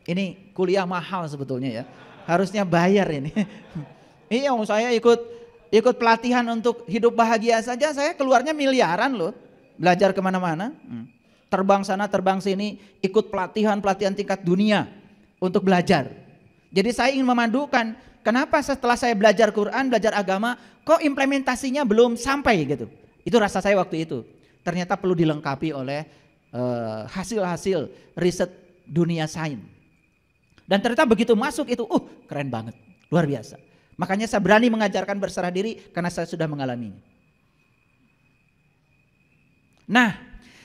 Ini kuliah mahal sebetulnya ya. Harusnya bayar ini. Iya, saya ikut pelatihan untuk hidup bahagia saja saya keluarnya miliaran loh. Belajar kemana-mana. Terbang sana terbang sini. Ikut pelatihan tingkat dunia. Untuk belajar. Jadi saya ingin memadukan. Kenapa setelah saya belajar Quran, belajar agama. Kok implementasinya belum sampai gitu. Itu rasa saya waktu itu. Ternyata perlu dilengkapi oleh hasil-hasil riset dunia sains. Dan ternyata begitu masuk itu keren banget. Luar biasa. Makanya saya berani mengajarkan berserah diri karena saya sudah mengalaminya. Nah,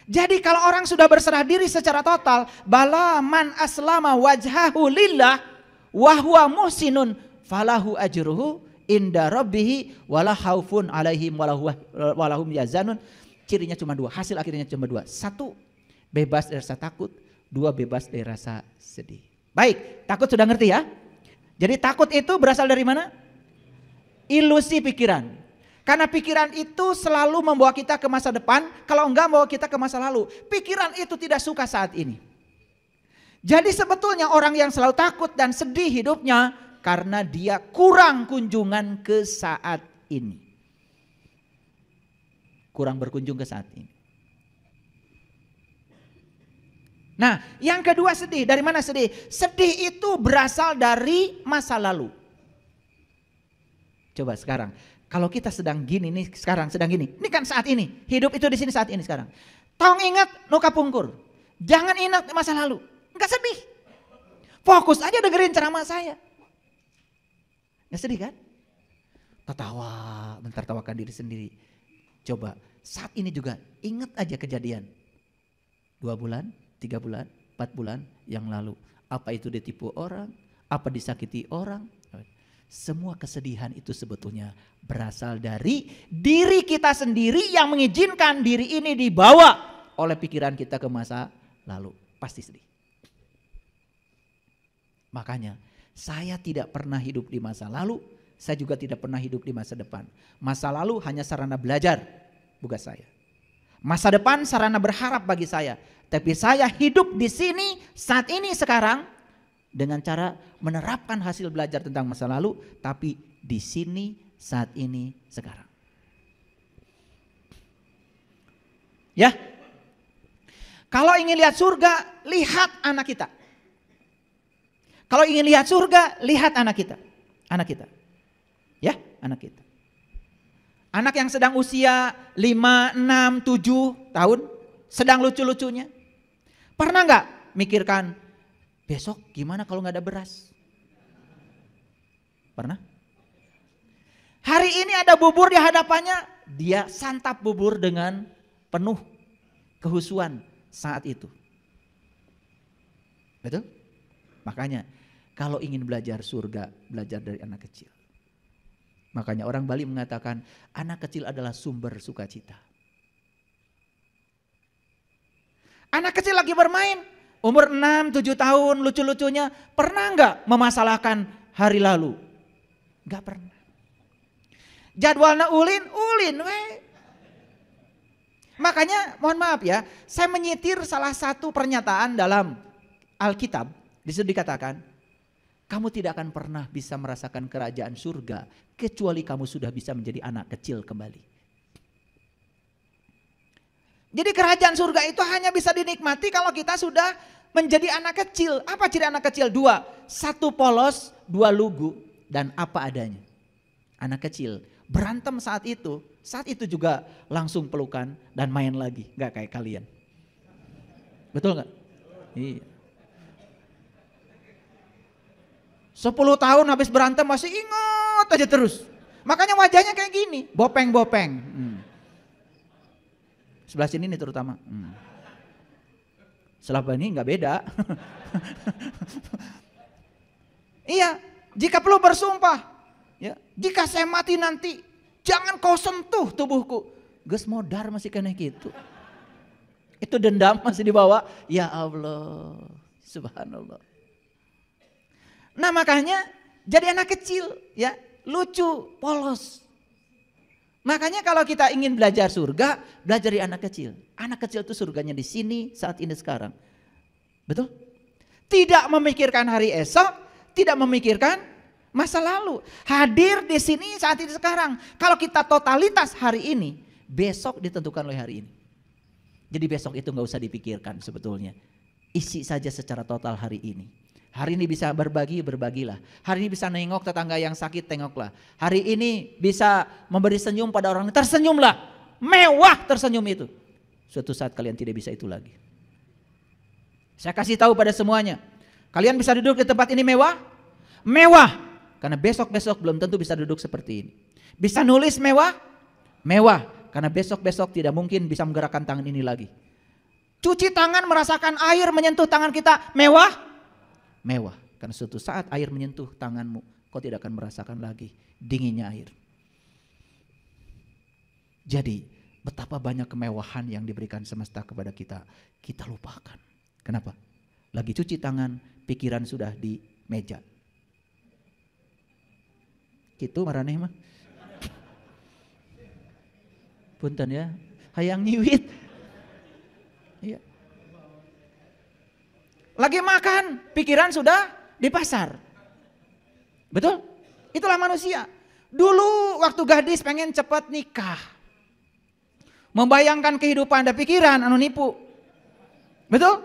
jadi kalau orang sudah berserah diri secara total, bala man aslama wajhahu lillah wa huwa muhsinun falahu ajruhu inda rabbih wala khaufun alaihim wala hum yahzanun. Cirinya cuma dua, hasil akhirnya cuma dua. Satu, bebas dari rasa takut. Dua, bebas dari rasa sedih. Baik, takut sudah ngerti ya? Jadi takut itu berasal dari mana? Ilusi pikiran. Karena pikiran itu selalu membawa kita ke masa depan, kalau enggak membawa kita ke masa lalu. Pikiran itu tidak suka saat ini. Jadi sebetulnya orang yang selalu takut dan sedih hidupnya karena dia kurang kunjungan ke saat ini. kurang berkunjung ke saat ini. Nah, yang kedua sedih. Dari mana sedih? Sedih itu berasal dari masa lalu. Coba sekarang, kalau kita sedang gini nih, sekarang sedang gini. Ini kan saat ini, hidup itu di sini saat ini sekarang. Tong ingat nuka pungkur. Jangan ingat masa lalu. Enggak sedih. Fokus aja dengerin ceramah saya. Enggak sedih kan? Tertawa, mentertawakan diri sendiri. Coba saat ini juga ingat aja kejadian 2 bulan, 3 bulan, 4 bulan yang lalu. Apa itu ditipu orang, apa disakiti orang. Semua kesedihan itu sebetulnya berasal dari diri kita sendiri yang mengizinkan diri ini dibawa oleh pikiran kita ke masa lalu. Pasti sedih. Makanya saya tidak pernah hidup di masa lalu. Saya juga tidak pernah hidup di masa depan. Masa lalu hanya sarana belajar, bukan saya. Masa depan sarana berharap bagi saya. Tapi saya hidup di sini, saat ini, sekarang. Dengan cara menerapkan hasil belajar tentang masa lalu. Tapi di sini, saat ini, sekarang. Ya. Kalau ingin lihat surga, lihat anak kita. Kalau ingin lihat surga, lihat anak kita. Anak kita. Ya, anak kita. Anak yang sedang usia 5, 6, 7 tahun, sedang lucu-lucunya. Pernah nggak mikirkan, besok gimana kalau nggak ada beras? Pernah? Hari ini ada bubur di hadapannya, dia santap bubur dengan penuh kehusuan saat itu. Betul? Makanya kalau ingin belajar surga, belajar dari anak kecil. Makanya orang Bali mengatakan anak kecil adalah sumber sukacita. Anak kecil lagi bermain, umur 6, 7 tahun, lucu-lucunya. Pernah nggak memasalahkan hari lalu? Nggak pernah. Jadwalnya ulin we. Makanya mohon maaf ya, saya menyitir salah satu pernyataan dalam Alkitab. Di situ dikatakan, kamu tidak akan pernah bisa merasakan kerajaan surga kecuali kamu sudah bisa menjadi anak kecil kembali. Jadi kerajaan surga itu hanya bisa dinikmati kalau kita sudah menjadi anak kecil. Apa ciri anak kecil? 2, 1 polos, 2 lugu, dan apa adanya. Anak kecil berantem saat itu juga langsung pelukan dan main lagi. Gak kayak kalian. Betul gak? Iya. 10 tahun habis berantem masih ingat aja terus. Makanya wajahnya kayak gini, bopeng-bopeng. Sebelah sini nih terutama. Sebelah ini nggak beda. Iya, jika perlu bersumpah, ya, jika saya mati nanti, jangan kau sentuh tubuhku. Gus modar masih kena gitu. Itu dendam masih dibawa. Ya Allah, subhanallah. Nah makanya jadi anak kecil ya, lucu, polos. Makanya kalau kita ingin belajar surga, belajar dari anak kecil. Anak kecil itu surganya di sini, saat ini, sekarang. Betul? Tidak memikirkan hari esok, tidak memikirkan masa lalu. Hadir di sini, saat ini, sekarang. Kalau kita totalitas hari ini, besok ditentukan oleh hari ini. Jadi besok itu gak usah dipikirkan sebetulnya. Isi saja secara total hari ini. Hari ini bisa berbagi, berbagilah. Hari ini bisa nengok tetangga yang sakit, tengoklah. Hari ini bisa memberi senyum pada orang, tersenyumlah. Mewah tersenyum itu. Suatu saat kalian tidak bisa itu lagi. Saya kasih tahu pada semuanya. Kalian bisa duduk di tempat ini mewah? Mewah. Karena besok-besok belum tentu bisa duduk seperti ini. Bisa nulis mewah? Mewah. Karena besok-besok tidak mungkin bisa menggerakkan tangan ini lagi. Cuci tangan, merasakan air menyentuh tangan kita, mewah? Mewah, karena suatu saat air menyentuh tanganmu, kau tidak akan merasakan lagi dinginnya air. Jadi betapa banyak kemewahan yang diberikan semesta kepada kita, kita lupakan. Kenapa? Lagi cuci tangan, pikiran sudah di meja. Gitu maraneh mah. Punten ya, hayang nyiwit. Iya. Lagi makan, pikiran sudah di pasar. Betul? Itulah manusia. Dulu waktu gadis pengen cepat nikah. Membayangkan kehidupan ada pikiran anu nipu. Betul?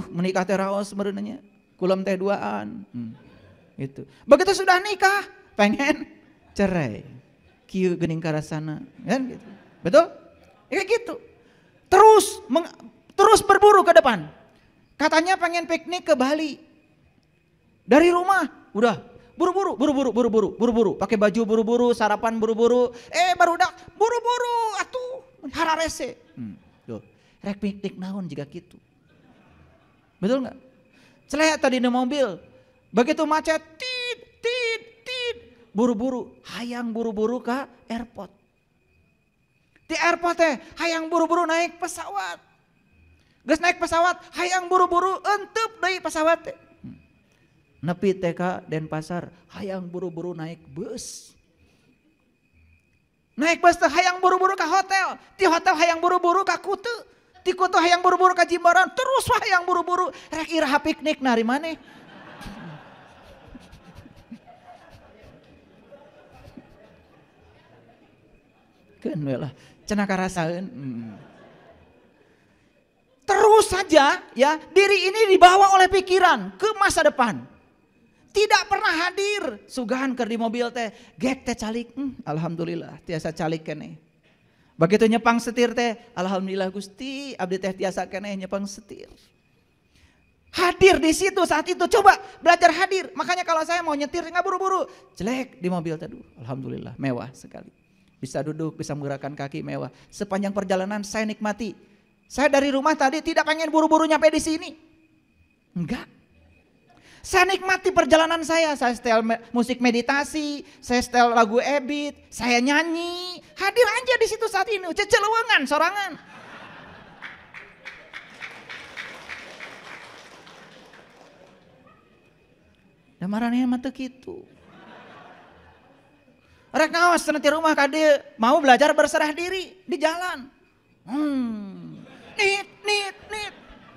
Menikah teh raos mereunanya. Kulam teh duaan. Gitu. Begitu sudah nikah, pengen cerai. Kieu geuning karasana, kan gitu. Betul? Ya kayak gitu. Terus berburu ke depan. Katanya pengen piknik ke Bali. Dari rumah udah buru-buru, pakai baju buru-buru, sarapan buru-buru, barudak buru-buru atuh hararese. Tuh, rek piknik naon juga gitu. Betul nggak? Celek tadi di mobil, begitu macet, tit, buru-buru, hayang buru-buru ke airport. Di airport teh, hayang buru-buru naik pesawat. Geus naik pesawat, hayang buru-buru enteup deui pesawat teh. Nepi TK Denpasar, hayang buru-buru naik bus. Naik bus teh hayang buru-buru ke hotel. Di hotel hayang buru-buru ke Kutu. Di Kutu hayang buru-buru ke Jimbaran. Terus hayang buru-buru rek iraha piknik nari maneh. Keun we lah, cenah karasaeun. Terus saja ya, diri ini dibawa oleh pikiran ke masa depan. Tidak pernah hadir. Sugahan keur di mobil teh, gek teh calik. Alhamdulillah tiasa calik keneh. Begitu nyepang setir teh, alhamdulillah Gusti, abdi teh tiasa keneh nyepang setir. Hadir di situ saat itu, coba belajar hadir. Makanya kalau saya mau nyetir nggak buru-buru, jelek di mobil teh. Alhamdulillah mewah sekali. Bisa duduk, bisa menggerakkan kaki mewah. Sepanjang perjalanan saya nikmati. Saya dari rumah tadi tidak pengen buru-buru nyampe di sini. Enggak. Saya nikmati perjalanan saya setel musik meditasi, saya setel lagu Ebit, saya nyanyi, hadir aja di situ saat ini, ceceluwengan, sorangan. Da marane mah teu kitu. Rek ngaos cenah ti rumah ka dieu, mau belajar berserah diri di jalan. Nit.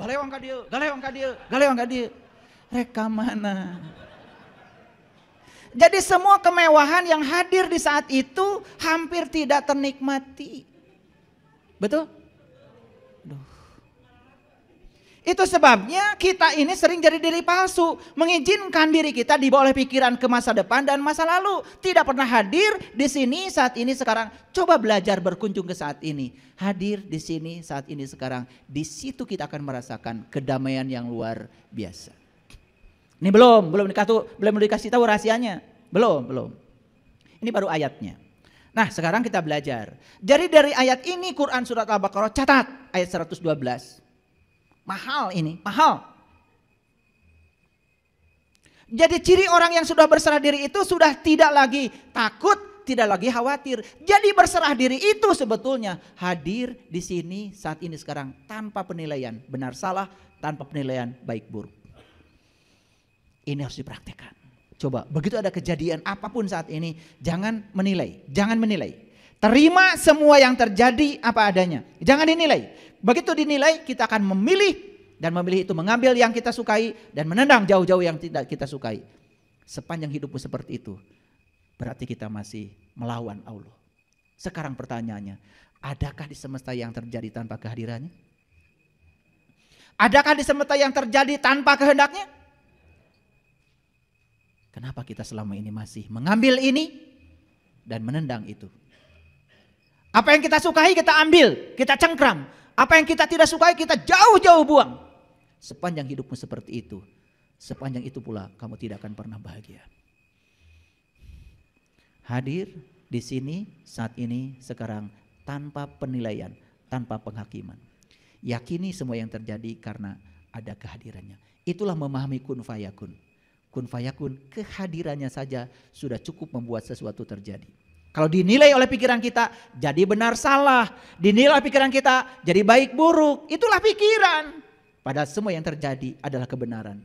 Galewang ka dieu. Reka mana? Jadi semua kemewahan yang hadir di saat itu hampir tidak ternikmati. Betul? Itu sebabnya kita ini sering jadi diri palsu. Mengizinkan diri kita dibawa oleh pikiran ke masa depan dan masa lalu. Tidak pernah hadir di sini saat ini sekarang. Coba belajar berkunjung ke saat ini. Hadir di sini saat ini sekarang. Di situ kita akan merasakan kedamaian yang luar biasa. Ini belum dikasih tahu rahasianya. Belum. Ini baru ayatnya. Nah, sekarang kita belajar. Jadi dari ayat ini Quran surat Al-Baqarah catat ayat 112. Mahal ini, mahal. Jadi ciri orang yang sudah berserah diri itu sudah tidak lagi takut, tidak lagi khawatir. Jadi berserah diri itu sebetulnya hadir di sini saat ini sekarang tanpa penilaian benar salah, tanpa penilaian baik buruk. Ini harus dipraktikkan. Coba begitu ada kejadian apapun saat ini, jangan menilai. Terima semua yang terjadi apa adanya. Jangan dinilai. Begitu dinilai kita akan memilih, dan memilih itu mengambil yang kita sukai dan menendang jauh-jauh yang tidak kita sukai. Sepanjang hidupmu seperti itu, berarti kita masih melawan Allah. Sekarang pertanyaannya, adakah di semesta yang terjadi tanpa kehadirannya? Adakah di semesta yang terjadi tanpa kehendaknya? Kenapa kita selama ini masih mengambil ini dan menendang itu? Apa yang kita sukai kita ambil, kita cengkram. Apa yang kita tidak sukai kita jauh-jauh buang. Sepanjang hidupmu seperti itu, sepanjang itu pula kamu tidak akan pernah bahagia. Hadir di sini saat ini sekarang tanpa penilaian, tanpa penghakiman. Yakini semua yang terjadi karena ada kehadirannya. Itulah memahami kun fayakun. Kun fayakun, kehadirannya saja sudah cukup membuat sesuatu terjadi. Kalau dinilai oleh pikiran kita jadi benar salah, dinilai oleh pikiran kita jadi baik buruk, itulah pikiran. Padahal semua yang terjadi adalah kebenaran.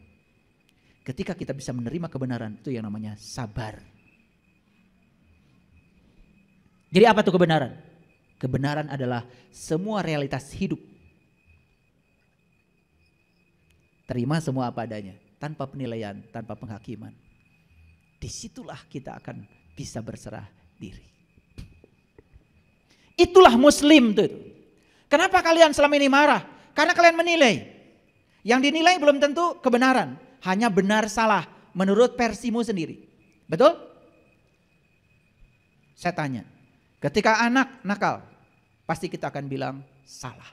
Ketika kita bisa menerima kebenaran, itu yang namanya sabar. Jadi apa tuh kebenaran? Kebenaran adalah semua realitas hidup. Terima semua apa adanya. Tanpa penilaian, tanpa penghakiman. Disitulah kita akan bisa berserah diri. Itulah muslim tuh. Kenapa kalian selama ini marah? Karena kalian menilai. Yang dinilai belum tentu kebenaran. Hanya benar salah menurut versimu sendiri. Betul? Saya tanya. Ketika anak nakal, pasti kita akan bilang salah.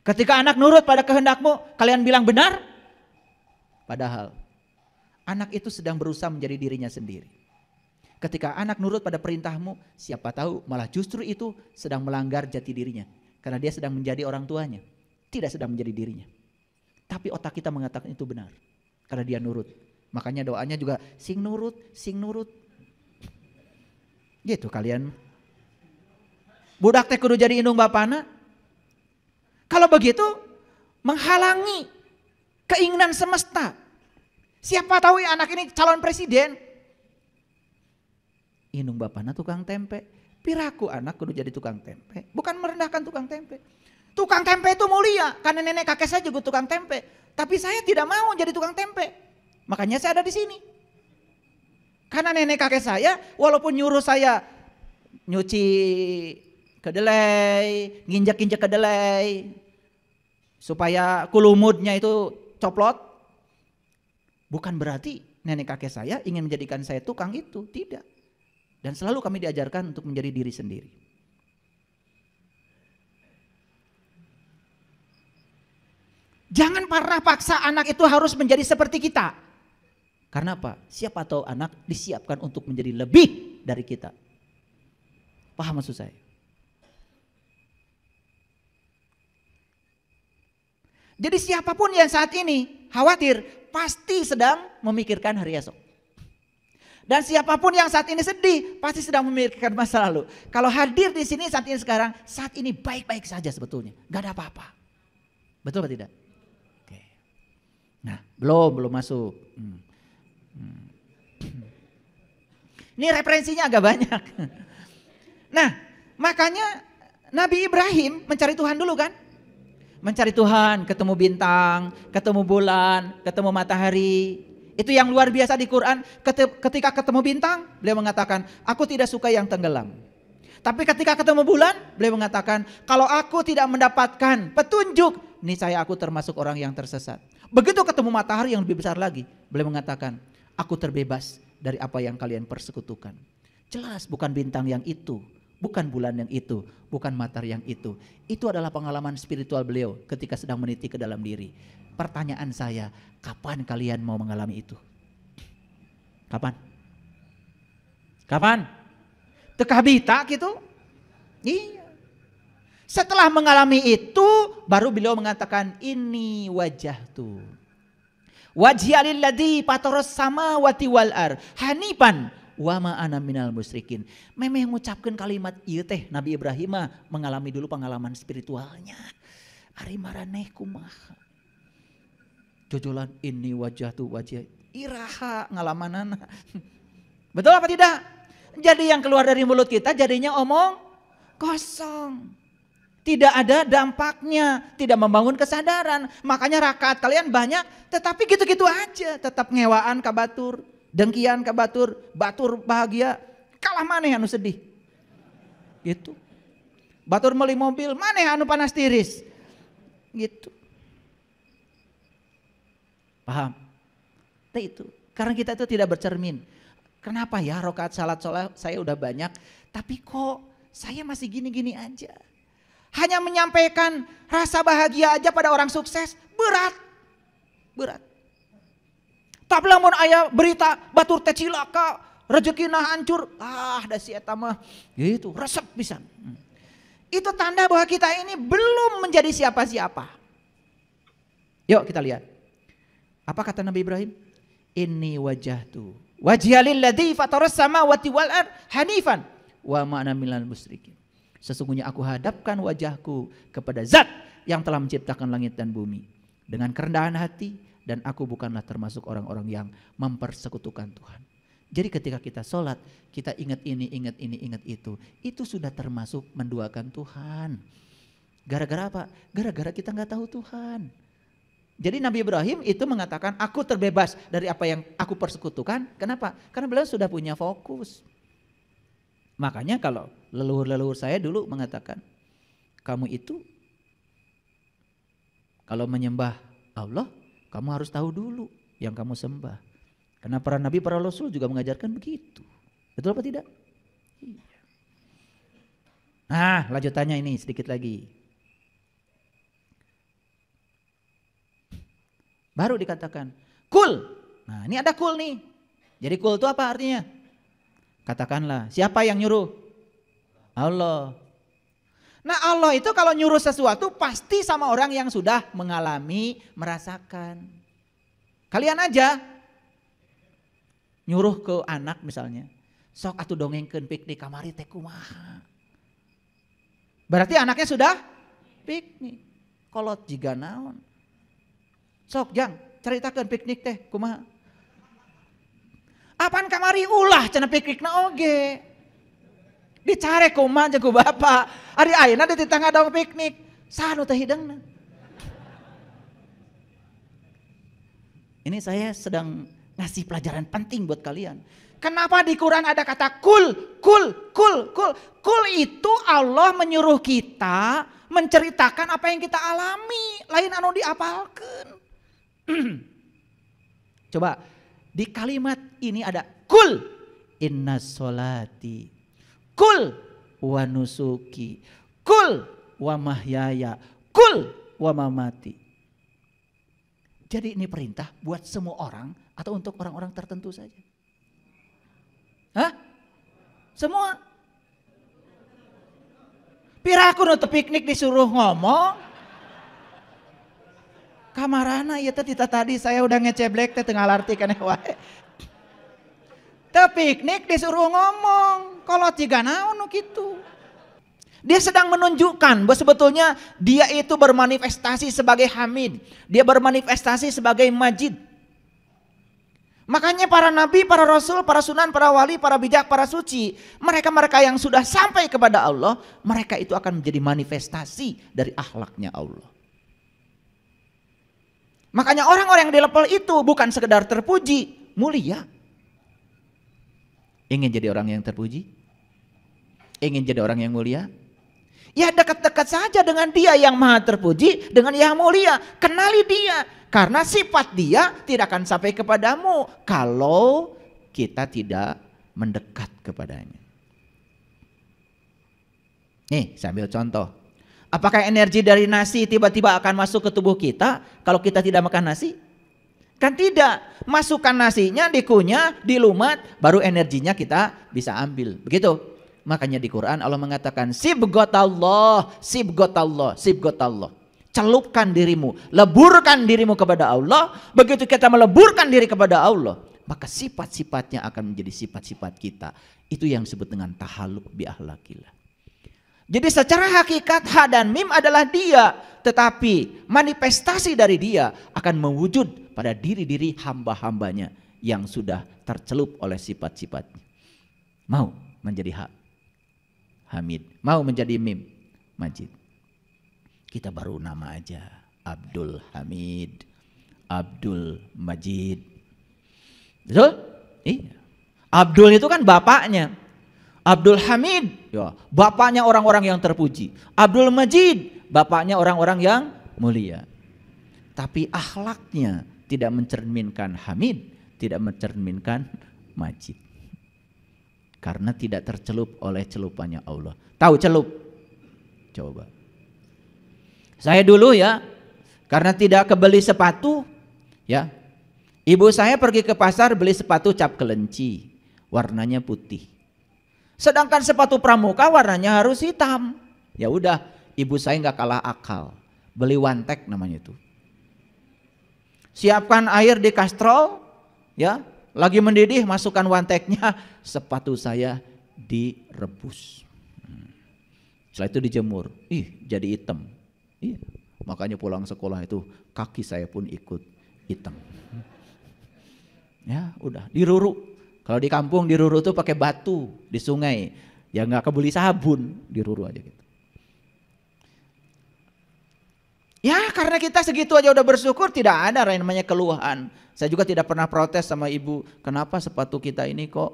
Ketika anak nurut pada kehendakmu, kalian bilang benar. Padahal anak itu sedang berusaha menjadi dirinya sendiri. Ketika anak nurut pada perintahmu, siapa tahu malah justru itu sedang melanggar jati dirinya. Karena dia sedang menjadi orang tuanya, tidak sedang menjadi dirinya. Tapi otak kita mengatakan itu benar, karena dia nurut. Makanya doanya juga sing nurut, sing nurut. Gitu kalian. Budak teh kudu jadi indung bapana. Kalau begitu menghalangi keinginan semesta. Siapa tahu ya anak ini calon presiden. Indung bapana tukang tempe. Piraku anak kudu jadi tukang tempe. Bukan merendahkan tukang tempe. Tukang tempe itu mulia. Karena nenek kakek saya juga tukang tempe. Tapi saya tidak mau jadi tukang tempe. Makanya saya ada di sini. Karena nenek kakek saya walaupun nyuruh saya nyuci kedelai, nginjak-injak kedelai. Supaya kulumudnya itu coplot. Bukan berarti nenek kakek saya ingin menjadikan saya tukang itu. Tidak. Dan selalu kami diajarkan untuk menjadi diri sendiri. Jangan pernah paksa anak itu harus menjadi seperti kita. Karena apa? Siapa tahu anak disiapkan untuk menjadi lebih dari kita. Paham maksud saya? Jadi siapapun yang saat ini khawatir pasti sedang memikirkan hari esok. Dan siapapun yang saat ini sedih pasti sedang memikirkan masa lalu. Kalau hadir di sini saat ini baik-baik saja sebetulnya. Gak ada apa-apa. Betul atau tidak? Oke. Nah belum masuk. Ini referensinya agak banyak. Nah makanya Nabi Ibrahim mencari Tuhan dulu kan. Mencari Tuhan, ketemu bintang, ketemu bulan, ketemu matahari. Itu yang luar biasa di Quran. Ketika ketemu bintang, beliau mengatakan, aku tidak suka yang tenggelam. Tapi ketika ketemu bulan, beliau mengatakan, kalau aku tidak mendapatkan petunjuk, niscaya aku termasuk orang yang tersesat. Begitu ketemu matahari yang lebih besar lagi, beliau mengatakan, aku terbebas dari apa yang kalian persekutukan. Jelas bukan bintang yang itu, bukan bulan yang itu, bukan matahari yang itu. Itu adalah pengalaman spiritual beliau ketika sedang meniti ke dalam diri. Pertanyaan saya, kapan kalian mau mengalami itu? Kapan? Kapan? Tekabita gitu? Iya. Setelah mengalami itu, baru beliau mengatakan, ini wajah tuh. Wajhialilladzi fataras samawati wal ar hanifan wa ma ana minal musyrikin. Memang mengucapkan kalimat ieu teh Nabi Ibrahim mengalami dulu pengalaman spiritualnya. Ari maraneh kumaha? Jojolan ini wajah tuh wajah iraha ngalamanana. Betul apa tidak? Jadi yang keluar dari mulut kita jadinya omong kosong. Tidak ada dampaknya, tidak membangun kesadaran. Makanya rakaat kalian banyak tetapi gitu-gitu aja. Tetap ngewaan ka batur, dengkian ka batur, batur bahagia, kalah maneh anu sedih. Gitu. Batur meuli mobil, maneh anu panas tiris. Gitu. Paham? Nah itu, karena kita itu tidak bercermin. Kenapa ya rakaat salat saya udah banyak, tapi kok saya masih gini-gini aja. Hanya menyampaikan rasa bahagia aja pada orang sukses, berat. Tapi lamun aya berita batur teh cilaka, rezekina hancur, da si eta mah gitu, resep pisan. Itu tanda bahwa kita ini belum menjadi siapa-siapa. Yuk kita lihat. Apa kata Nabi Ibrahim? Inni wajahtu wajhialilladzi fataras samawati wal ard hanifan wa ma ana minal musyrikin. Sesungguhnya aku hadapkan wajahku kepada Zat yang telah menciptakan langit dan bumi dengan kerendahan hati, dan aku bukanlah termasuk orang-orang yang mempersekutukan Tuhan. Jadi ketika kita sholat, kita ingat ini, ingat itu sudah termasuk menduakan Tuhan. Gara-gara apa? Gara-gara kita nggak tahu Tuhan. Jadi Nabi Ibrahim itu mengatakan aku terbebas dari apa yang aku persekutukan. Kenapa? Karena beliau sudah punya fokus. Makanya kalau leluhur-leluhur saya dulu mengatakan kamu itu kalau menyembah Allah, kamu harus tahu dulu yang kamu sembah. Karena para nabi, para rasul juga mengajarkan begitu. Betul apa tidak? Iya. Nah, lanjutannya ini sedikit lagi. Baru dikatakan kul. Nah, ini ada kul nih. Jadi kul itu apa artinya? Katakanlah, siapa yang nyuruh? Allah. Nah, Allah itu kalau nyuruh sesuatu pasti sama orang yang sudah mengalami, merasakan. Kalian aja nyuruh ke anak misalnya, sok atuh dongengkeun piknik kamari teh kumaha. Berarti anaknya sudah piknik. Kolot jiga naon. Sok jang caritakeun piknik teh kumaha. Apaan kamari ulah cenah piknikna oge. Dicare kumaha jeung ku bapak. Ari ayeuna di tetangga dong piknik. Sanu teh hideungna. Ini saya sedang ngasih pelajaran penting buat kalian. Kenapa di Quran ada kata kul, kul, kul, kul. Kul itu Allah menyuruh kita menceritakan apa yang kita alami. Lain anu diapalkeun. Coba di kalimat ini ada kul. Inna sholati. Kul wa nusuki. Kul wa mahyaya. Kul wa mamati. Jadi ini perintah buat semua orang atau untuk orang-orang tertentu saja? Hah? Semua? Piraku nu piknik disuruh ngomong. Kamarana ieu teh tadi saya udah ngeceblek teh teu ngalartikeun wae. Teu piknik disuruh ngomong. Kalau tiga naon nu kitu. Dia sedang menunjukkan bahwa sebetulnya dia itu bermanifestasi sebagai Hamid. Dia bermanifestasi sebagai Majid. Makanya para nabi, para rasul, para sunan, para wali, para bijak, para suci, mereka-mereka yang sudah sampai kepada Allah, mereka itu akan menjadi manifestasi dari akhlaknya Allah. Makanya orang-orang yang di level itu bukan sekedar terpuji, mulia. Ingin jadi orang yang terpuji? Ingin jadi orang yang mulia? Ya dekat-dekat saja dengan dia yang maha terpuji, dengan yang mulia. Kenali dia. Karena sifat dia tidak akan sampai kepadamu kalau kita tidak mendekat kepadanya. Nih, saya ambil contoh. Apakah energi dari nasi tiba-tiba akan masuk ke tubuh kita kalau kita tidak makan nasi? Kan tidak. Masukkan nasinya, dikunyah, dilumat, baru energinya kita bisa ambil. Begitu. Makanya di Quran Allah mengatakan sibghatallah, sibghatallah, sibghatallah. Celupkan dirimu, leburkan dirimu kepada Allah. Begitu kita meleburkan diri kepada Allah, maka sifat-sifatnya akan menjadi sifat-sifat kita. Itu yang disebut dengan tahalluq bi akhlaqillah. Jadi secara hakikat ha dan mim adalah dia, tetapi manifestasi dari dia akan mewujud pada diri-diri hamba-hambanya yang sudah tercelup oleh sifat-sifatnya. Mau menjadi Hamid, mau menjadi mim, Majid. Kita baru nama aja, Abdul Hamid, Abdul Majid. Betul? Iya. Abdul itu kan bapaknya. Abdul Hamid, ya, bapaknya orang-orang yang terpuji. Abdul Majid, bapaknya orang-orang yang mulia. Tapi akhlaknya tidak mencerminkan Hamid, tidak mencerminkan Majid. Karena tidak tercelup oleh celupannya Allah. Tahu celup? Coba. Saya dulu ya, karena tidak kebeli sepatu, ya. Ibu saya pergi ke pasar beli sepatu cap kelenci, warnanya putih. Sedangkan sepatu pramuka warnanya harus hitam. Ya udah, ibu saya nggak kalah akal, beli Wantek namanya itu. Siapkan air di kastrol, ya. Lagi mendidih, masukkan Wanteknya, sepatu saya direbus. Setelah itu dijemur, jadi hitam. Iya, makanya pulang sekolah itu kaki saya pun ikut hitam. Ya udah, diruru. Kalau di kampung diruru tuh pakai batu di sungai, ya nggak kebeli sabun, diruru aja gitu. Ya karena kita segitu aja udah bersyukur, tidak ada yang namanya keluhan. Saya juga tidak pernah protes sama ibu, kenapa sepatu kita ini kok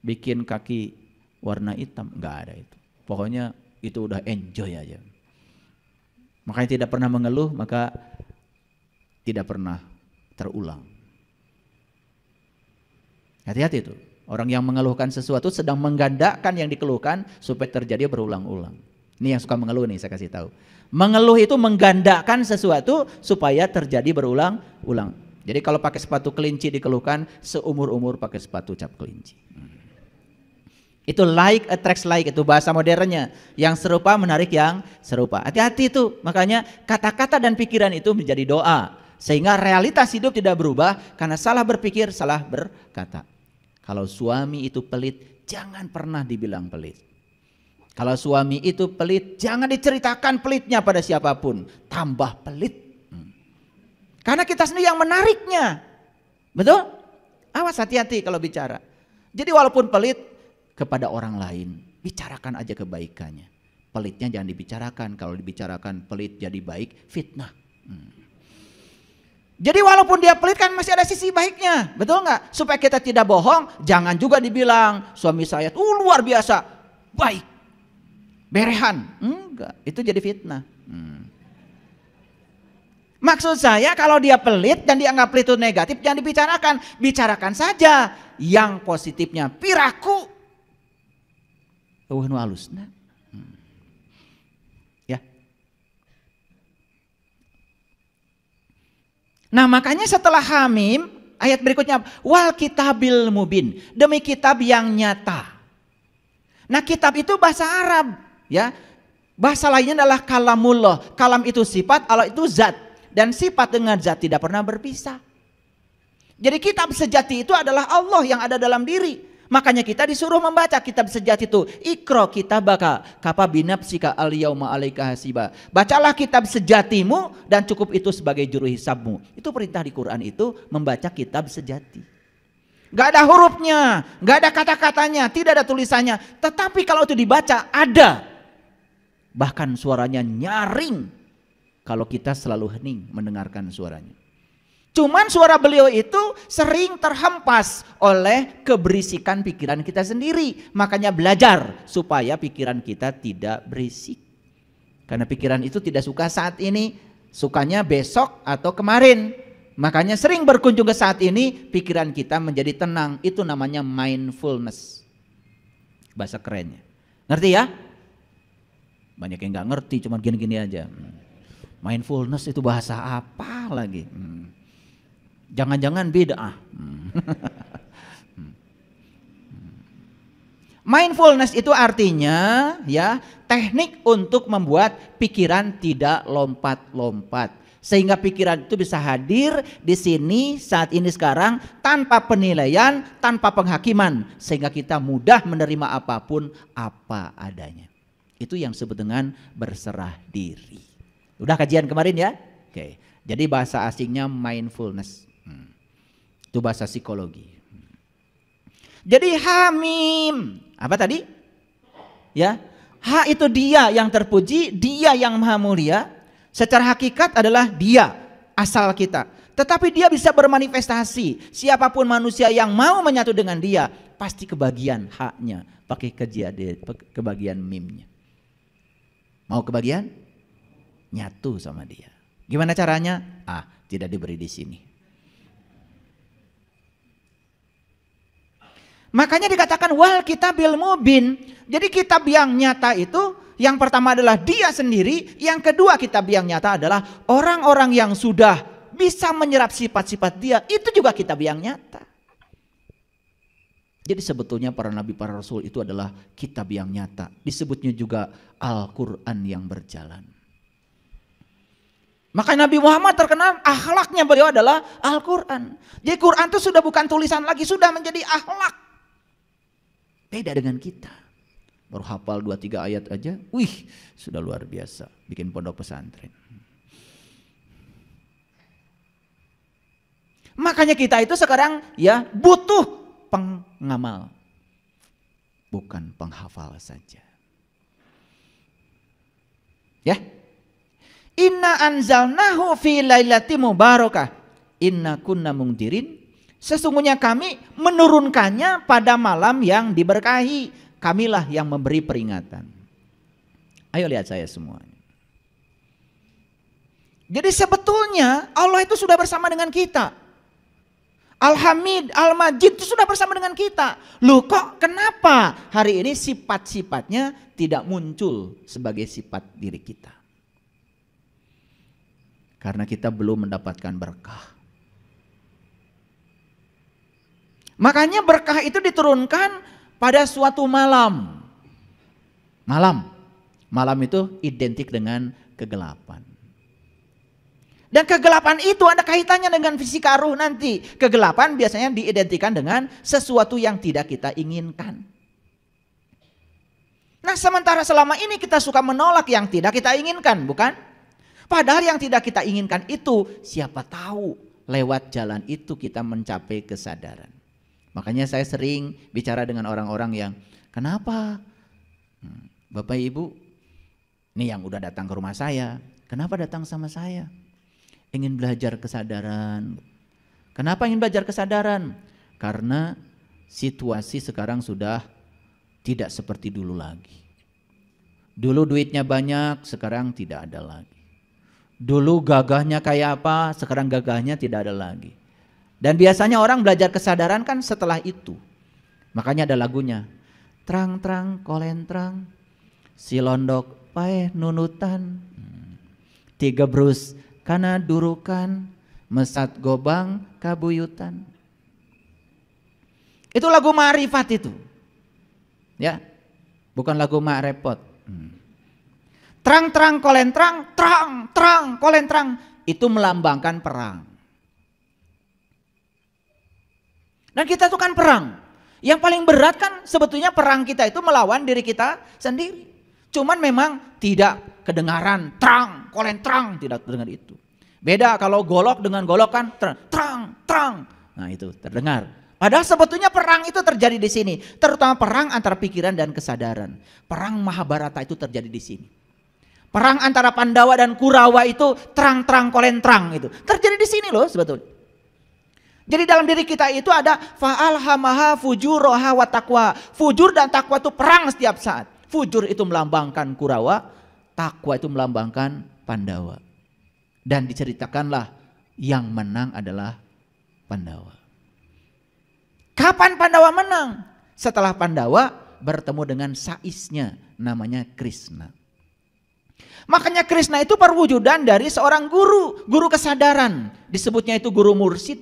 bikin kaki warna hitam, nggak ada itu. Pokoknya itu udah enjoy aja. Makanya tidak pernah mengeluh, maka tidak pernah terulang. Hati-hati itu. Orang yang mengeluhkan sesuatu sedang menggandakan yang dikeluhkan supaya terjadi berulang-ulang. Ini yang suka mengeluh nih, saya kasih tahu. Mengeluh itu menggandakan sesuatu supaya terjadi berulang-ulang. Jadi kalau pakai sepatu kelinci dikeluhkan, seumur-umur pakai sepatu cap kelinci. Itu like attracts like, itu bahasa modernnya. Yang serupa menarik yang serupa. Hati-hati itu. Makanya kata-kata dan pikiran itu menjadi doa. Sehingga realitas hidup tidak berubah karena salah berpikir, salah berkata. Kalau suami itu pelit, jangan pernah dibilang pelit. Kalau suami itu pelit, jangan diceritakan pelitnya pada siapapun. Tambah pelit. Karena kita sendiri yang menariknya. Betul? Awas, hati-hati kalau bicara. Jadi walaupun pelit, kepada orang lain, bicarakan aja kebaikannya. Pelitnya jangan dibicarakan. Kalau dibicarakan pelit jadi baik, fitnah. Jadi walaupun dia pelit kan masih ada sisi baiknya. Betul nggak? Supaya kita tidak bohong, jangan juga dibilang suami saya luar biasa baik, berehan. Enggak, itu jadi fitnah. Maksud saya kalau dia pelit dan dianggap pelit itu negatif, jangan dibicarakan. Bicarakan saja yang positifnya. Piraku halusna. Ya. Nah, makanya setelah Hamim, ayat berikutnya wal kitabil mubin, demi kitab yang nyata. Nah, kitab itu bahasa Arab, ya. Bahasa lainnya adalah kalamullah. Kalam itu sifat, Allah itu zat, dan sifat dengan zat tidak pernah berpisah. Jadi kitab sejati itu adalah Allah yang ada dalam diri. Makanya kita disuruh membaca kitab sejati itu. Iqra kitabaka kafa binafsika al-yauma 'alaika hasiba. Bacalah kitab sejatimu dan cukup itu sebagai juru hisabmu. Itu perintah di Quran itu, membaca kitab sejati. Gak ada hurufnya, gak ada kata-katanya, tidak ada tulisannya. Tetapi kalau itu dibaca ada. Bahkan suaranya nyaring kalau kita selalu hening mendengarkan suaranya. Cuman suara beliau itu sering terhempas oleh keberisikan pikiran kita sendiri. Makanya belajar supaya pikiran kita tidak berisik. Karena pikiran itu tidak suka saat ini, sukanya besok atau kemarin. Makanya sering berkunjung ke saat ini, pikiran kita menjadi tenang. Itu namanya mindfulness. Bahasa kerennya. Ngerti ya? Banyak yang gak ngerti, cuma gini-gini aja. Mindfulness itu bahasa apa lagi? Jangan-jangan bid'ah. Mindfulness itu artinya ya teknik untuk membuat pikiran tidak lompat-lompat. Sehingga pikiran itu bisa hadir di sini saat ini sekarang tanpa penilaian, tanpa penghakiman. Sehingga kita mudah menerima apapun apa adanya. Itu yang disebut dengan berserah diri. Udah kajian kemarin ya? Oke. Jadi bahasa asingnya mindfulness. Itu bahasa psikologi. Jadi Hamim, apa tadi? Ya, Ha itu dia yang terpuji, dia yang maha mulia. Secara hakikat adalah dia, asal kita. Tetapi dia bisa bermanifestasi. Siapapun manusia yang mau menyatu dengan dia, pasti kebagian haknya. Pakai kebagian mimnya. Mau kebagian? Nyatu sama dia. Gimana caranya? Tidak diberi di sini. Makanya dikatakan wal kitabil mubin. Jadi kitab yang nyata itu yang pertama adalah dia sendiri, yang kedua kitab yang nyata adalah orang-orang yang sudah bisa menyerap sifat-sifat dia, itu juga kitab yang nyata. Jadi sebetulnya para nabi, para rasul itu adalah kitab yang nyata. Disebutnya juga Al-Quran yang berjalan. Maka Nabi Muhammad terkenal akhlaknya beliau adalah Al-Quran. Jadi Quran itu sudah bukan tulisan lagi, sudah menjadi akhlak. Beda dengan kita. Baru hafal 2-3 ayat aja, wih sudah luar biasa. Bikin pondok pesantren. Makanya kita itu sekarang ya butuh pengamal. Bukan penghafal saja. Ya. Inna anzalnahu fi lailati mubarakah. Inna kunna mungdirin. Sesungguhnya kami menurunkannya pada malam yang diberkahi. Kamilah yang memberi peringatan. Ayo lihat saya semuanya. Jadi sebetulnya Allah itu sudah bersama dengan kita. Al-Hamid, Al-Majid itu sudah bersama dengan kita. Loh kok kenapa hari ini sifat-sifatnya tidak muncul sebagai sifat diri kita? Karena kita belum mendapatkan berkah. Makanya berkah itu diturunkan pada suatu malam. Malam itu identik dengan kegelapan. Dan kegelapan itu ada kaitannya dengan fisika ruh nanti. Kegelapan biasanya diidentikan dengan sesuatu yang tidak kita inginkan. Nah, sementara selama ini kita suka menolak yang tidak kita inginkan, bukan? Padahal yang tidak kita inginkan itu siapa tahu lewat jalan itu kita mencapai kesadaran. Makanya saya sering bicara dengan orang-orang yang kenapa Bapak Ibu ini yang udah datang ke rumah saya, kenapa datang sama saya? Ingin belajar kesadaran. Kenapa ingin belajar kesadaran? Karena situasi sekarang sudah tidak seperti dulu lagi. Dulu duitnya banyak, sekarang tidak ada lagi. Dulu gagahnya kayak apa, sekarang gagahnya tidak ada lagi. Dan biasanya orang belajar kesadaran kan setelah itu. Makanya ada lagunya. Terang-terang kolentrang, si londok paeh nunutan, tiga brus kana durukan, mesat gobang kabuyutan. Itu lagu ma'rifat itu. Ya. Bukan lagu ma'repot. Terang-terang kolentrang, terang kolentrang, itu melambangkan perang. Dan kita itu kan perang. Yang paling berat kan sebetulnya perang kita itu melawan diri kita sendiri. Cuman memang tidak kedengaran terang, kolentrang, tidak terdengar itu. Beda kalau golok dengan golok kan terang. Nah itu terdengar. Padahal sebetulnya perang itu terjadi di sini. Terutama perang antara pikiran dan kesadaran. Perang Mahabharata itu terjadi di sini. Perang antara Pandawa dan Kurawa itu terang kolentrang itu. Terjadi di sini loh sebetulnya. Jadi dalam diri kita itu ada fa'alhamaha fujuroha wa taqwa. Fujur dan takwa itu perang setiap saat. Fujur itu melambangkan Kurawa, takwa itu melambangkan Pandawa. Dan diceritakanlah yang menang adalah Pandawa. Kapan Pandawa menang? Setelah Pandawa bertemu dengan saisnya namanya Krishna. Makanya Krishna itu perwujudan dari seorang guru kesadaran. Disebutnya itu guru mursyid.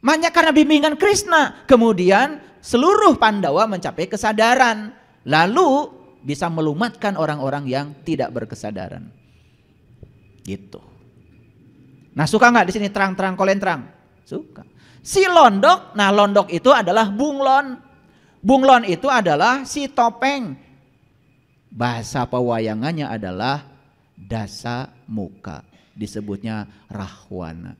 Makanya karena bimbingan Krishna, kemudian seluruh Pandawa mencapai kesadaran. Lalu bisa melumatkan orang-orang yang tidak berkesadaran. Gitu. Nah suka nggak di sini terang kolentrang? Suka. Si Londok, nah Londok itu adalah bunglon. Bunglon itu adalah si topeng. Bahasa pewayangannya adalah dasa muka. Disebutnya Rahwana.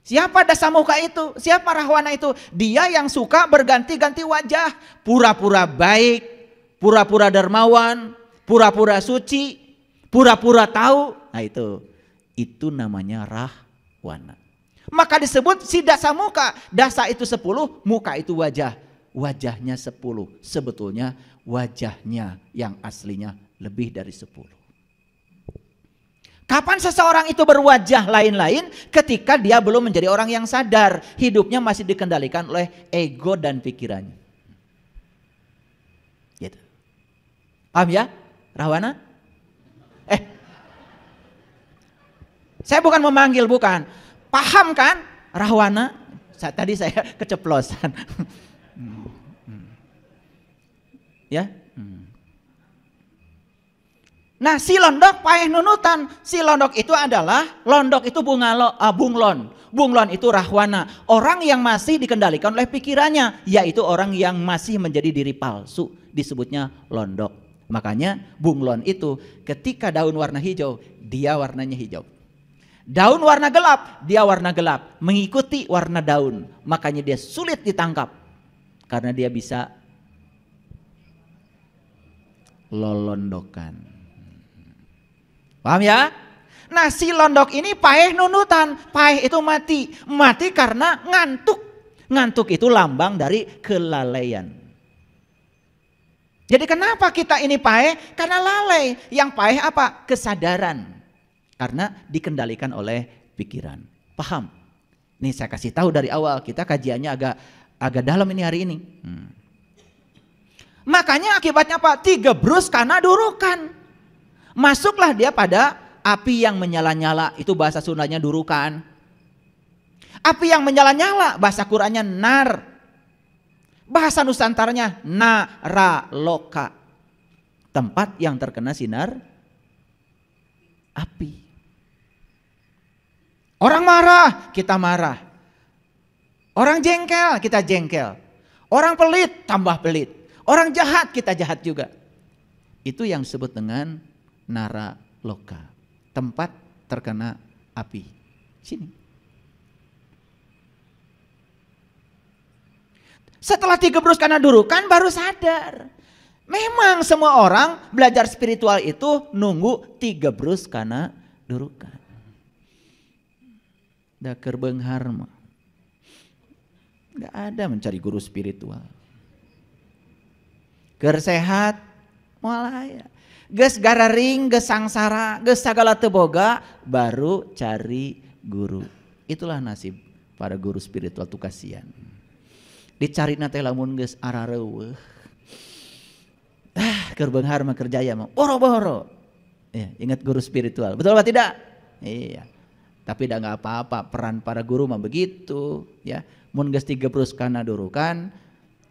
Siapa dasa muka itu? Siapa Rahwana itu? Dia yang suka berganti-ganti wajah. Pura-pura baik, pura-pura dermawan, pura-pura suci, pura-pura tahu. Nah itu namanya Rahwana. Maka disebut si dasa muka. Dasa itu 10, muka itu wajah. Wajahnya 10. Sebetulnya wajahnya yang aslinya lebih dari 10. Kapan seseorang itu berwajah lain-lain? Ketika dia belum menjadi orang yang sadar. Hidupnya masih dikendalikan oleh ego dan pikirannya. Gitu. Paham ya? Rahwana? Saya bukan memanggil, bukan. Paham kan Rahwana? Tadi saya keceplosan. Ya. Nah si londok paeh nunutan. Si londok itu adalah, londok itu bunglon. Bunglon itu Rahwana. Orang yang masih dikendalikan oleh pikirannya. Yaitu orang yang masih menjadi diri palsu. Disebutnya londok. Makanya bunglon itu ketika daun warna hijau, dia warnanya hijau. Daun warna gelap, dia warna gelap. Mengikuti warna daun. Makanya dia sulit ditangkap. Karena dia bisa lolondokan. Paham ya? Nah si londok ini paeh nunutan. Paeh itu mati. Mati karena ngantuk. Ngantuk itu lambang dari kelalaian. Jadi kenapa kita ini paeh? Karena lalai. Yang paeh apa? Kesadaran. Karena dikendalikan oleh pikiran. Paham? Nih saya kasih tahu dari awal, kita kajiannya agak dalam ini hari ini. Makanya akibatnya apa? Digebrus karena durukan. Masuklah dia pada api yang menyala-nyala. Itu bahasa Sundanya durukan. Api yang menyala-nyala, bahasa Qurannya nar. Bahasa Nusantaranya naraloka. Tempat yang terkena sinar api. Orang marah, kita marah. Orang jengkel, kita jengkel. Orang pelit, tambah pelit. Orang jahat, kita jahat juga. Itu yang disebut dengan naraloka. Tempat terkena api. Sini. Setelah digebrus karena durukan baru sadar. Memang semua orang belajar spiritual itu nunggu digebrus karena durukan. Da kerbenghar mah. Gak ada mencari guru spiritual. Ger sehat malaya. Geus gararing, geus sangsara, geus sagala teu boga baru cari guru. Itulah nasib para guru spiritual tuh kasihan. Dicari nate lamun geus arareueuh. Keur beunghar mah kerjaya mah boro-boro. Ya, ingat guru spiritual. Betul apa tidak? Iya. Tapi dah enggak apa-apa, peran para guru mah begitu, ya. Mun geus digebrus kana durukan,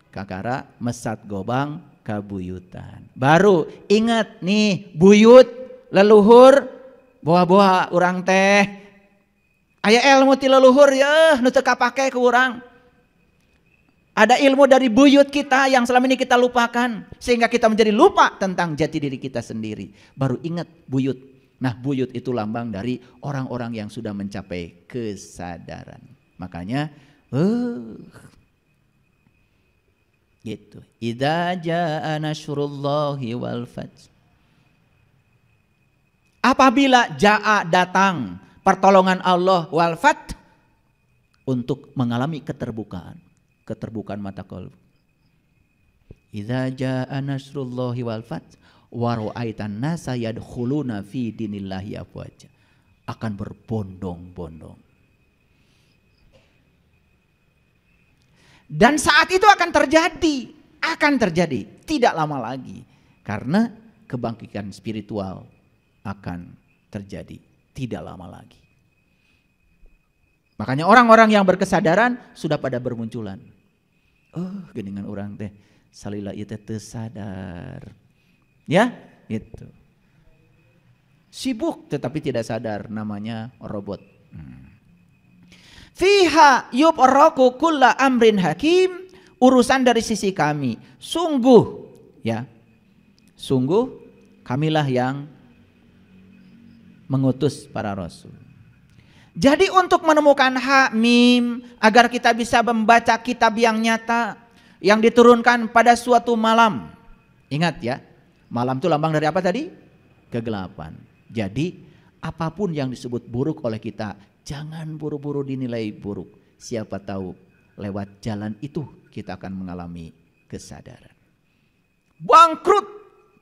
kakara mesat gobang kabuyutan. Baru ingat nih, buyut leluhur boha-boha urang teh. Aya ilmu ti leluhur ya, nu teu kapake ku urang. Ada ilmu dari buyut kita yang selama ini kita lupakan. Sehingga kita menjadi lupa tentang jati diri kita sendiri. Baru ingat buyut. Nah buyut itu lambang dari orang-orang yang sudah mencapai kesadaran. Makanya gitu. Idza jaa nasrullahi wal fath. Apabila jaa datang pertolongan Allah wal fath untuk mengalami keterbukaan. Keterbukaan mata qalb. Idza jaa nasrullahi wal fath wa ra'aitan nasa yadkhuluna fi dinillahi afwaja. Akan berbondong-bondong. Dan saat itu akan terjadi, tidak lama lagi. Karena kebangkitan spiritual akan terjadi tidak lama lagi. Makanya orang-orang yang berkesadaran sudah pada bermunculan. Oh, geningan orang teh salila ieu teh teu sadar. Ya, itu. Sibuk tetapi tidak sadar, namanya robot. Fiha yubraku kulla amrin hakim, urusan dari sisi kami. Sungguh, ya. Sungguh kamilah yang mengutus para rasul. Jadi untuk menemukan hak mim agar kita bisa membaca kitab yang nyata yang diturunkan pada suatu malam. Ingat ya, malam itu lambang dari apa tadi? Kegelapan. Jadi apapun yang disebut buruk oleh kita, jangan buru-buru dinilai buruk. Siapa tahu lewat jalan itu kita akan mengalami kesadaran. Bangkrut,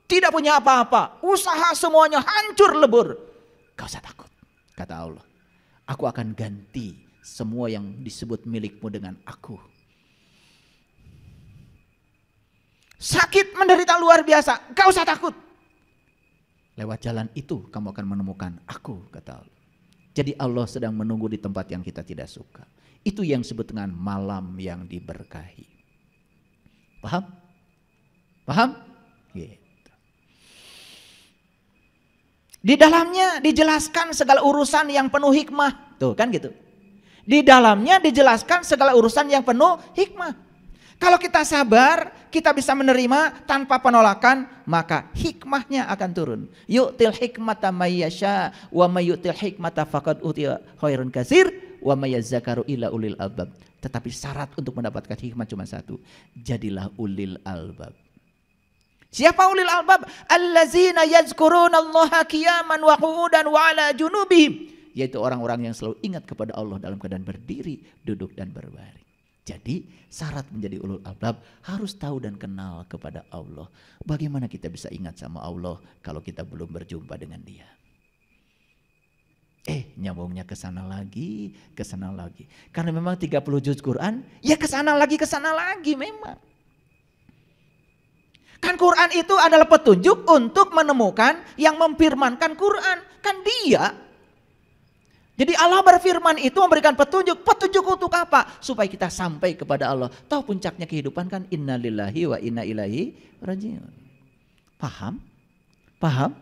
tidak punya apa-apa, usaha semuanya hancur lebur. Gak usah takut, kata Allah. Aku akan ganti semua yang disebut milikmu dengan aku. Sakit menderita luar biasa, gak usah takut. Lewat jalan itu kamu akan menemukan aku, kata Allah. Jadi Allah sedang menunggu di tempat yang kita tidak suka. Itu yang disebut dengan malam yang diberkahi. Paham? Paham? Gitu. Di dalamnya dijelaskan segala urusan yang penuh hikmah. Tuh kan gitu. Di dalamnya dijelaskan segala urusan yang penuh hikmah. Kalau kita sabar, kita bisa menerima tanpa penolakan, maka hikmahnya akan turun. Yu'til hikmata may yasha wa may yu'til hikmata faqad utiya khairun katsir wa may yazakaru illa ulil albab. Tetapi syarat untuk mendapatkan hikmah cuma satu. Jadilah ulil albab. Siapa ulil albab? Allazina yazkurunallaha qiyaman wa qu'udan wa ala junubihim. Yaitu orang-orang yang selalu ingat kepada Allah dalam keadaan berdiri, duduk dan berbaring. Jadi syarat menjadi ulul albab harus tahu dan kenal kepada Allah. Bagaimana kita bisa ingat sama Allah kalau kita belum berjumpa dengan Dia? Nyambungnya ke sana lagi, ke sana lagi. Karena memang 30 juz Quran, ya ke sana lagi memang. Kan Quran itu adalah petunjuk untuk menemukan yang memfirmankan Quran. Kan Dia. Jadi Allah berfirman itu memberikan petunjuk. Petunjuk untuk apa? Supaya kita sampai kepada Allah. Tahu puncaknya kehidupan kan innalillahi wa inna ilaihi rajiun. Paham? Paham?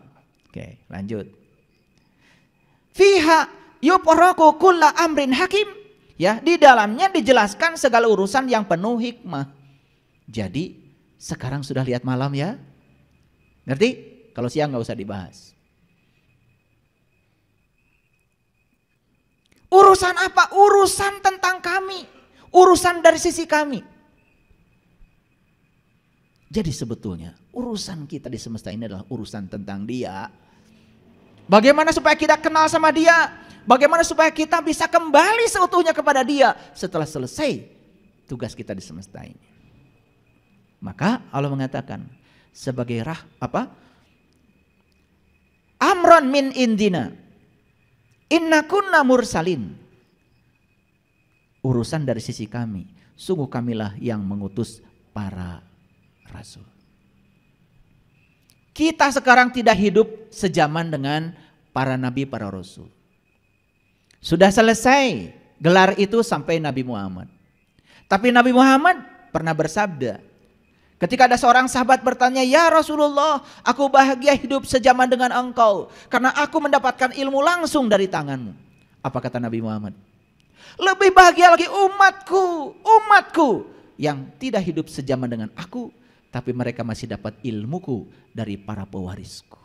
Oke, lanjut. Fiha yupraku kulla amrin hakim. Ya, di dalamnya dijelaskan segala urusan yang penuh hikmah. Jadi sekarang sudah lihat malam ya? Ngerti? Kalau siang nggak usah dibahas. Urusan apa? Urusan tentang kami. Urusan dari sisi kami. Jadi sebetulnya urusan kita di semesta ini adalah urusan tentang Dia. Bagaimana supaya kita kenal sama Dia? Bagaimana supaya kita bisa kembali seutuhnya kepada Dia setelah selesai tugas kita di semesta ini? Maka Allah mengatakan sebagai amron min indina. Inna kunna mursalin. Urusan dari sisi kami. Sungguh kamilah yang mengutus para rasul. Kita sekarang tidak hidup sejaman dengan para nabi, para rasul. Sudah selesai gelar itu sampai Nabi Muhammad. Tapi Nabi Muhammad pernah bersabda, ketika ada seorang sahabat bertanya, "Ya Rasulullah, aku bahagia hidup sejaman dengan engkau karena aku mendapatkan ilmu langsung dari tanganmu." Apa kata Nabi Muhammad? "Lebih bahagia lagi umatku yang tidak hidup sejaman dengan aku, tapi mereka masih dapat ilmuku dari para pewarisku."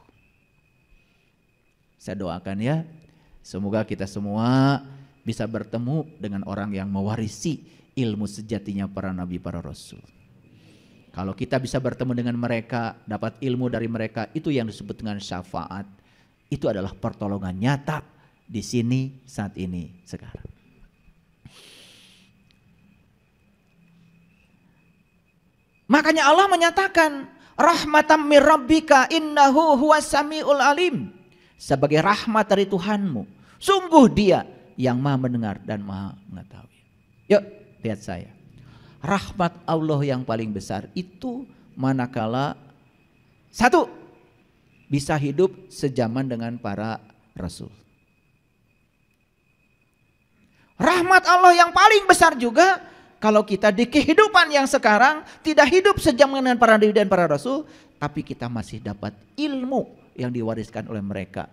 Saya doakan ya, semoga kita semua bisa bertemu dengan orang yang mewarisi ilmu sejatinya para nabi, para rasul. Kalau kita bisa bertemu dengan mereka, dapat ilmu dari mereka, itu yang disebut dengan syafaat. Itu adalah pertolongan nyata di sini, saat ini, sekarang. Makanya Allah menyatakan, rahmatan min rabbika innahu huwas samiul alim. Sebagai rahmat dari Tuhanmu, sungguh Dia yang maha mendengar dan maha mengetahui. Yuk, lihat saya. Rahmat Allah yang paling besar itu manakala satu, bisa hidup sejaman dengan para rasul. Rahmat Allah yang paling besar juga kalau kita di kehidupan yang sekarang tidak hidup sejaman dengan para nabi dan para rasul, tapi kita masih dapat ilmu yang diwariskan oleh mereka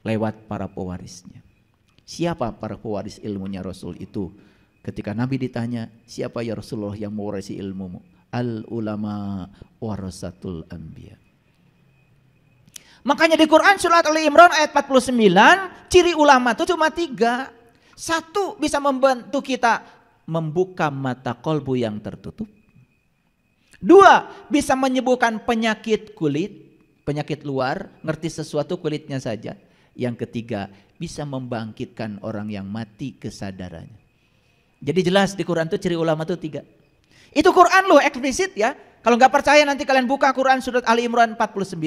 lewat para pewarisnya. Siapa para pewaris ilmunya Rasul itu? Ketika Nabi ditanya, siapa ya Rasulullah yang mewarisi ilmumu? Al ulama warasatul anbiya. Makanya di Quran surat Ali Imran ayat 49, ciri ulama itu cuma 3. 1, bisa membantu kita membuka mata kolbu yang tertutup. 2, bisa menyembuhkan penyakit kulit, penyakit luar, ngerti sesuatu kulitnya saja. Yang 3, bisa membangkitkan orang yang mati kesadarannya. Jadi jelas di Quran itu ciri ulama itu 3. Itu Quran loh, eksplisit ya. Kalau nggak percaya nanti kalian buka Quran surat Ali Imran 49.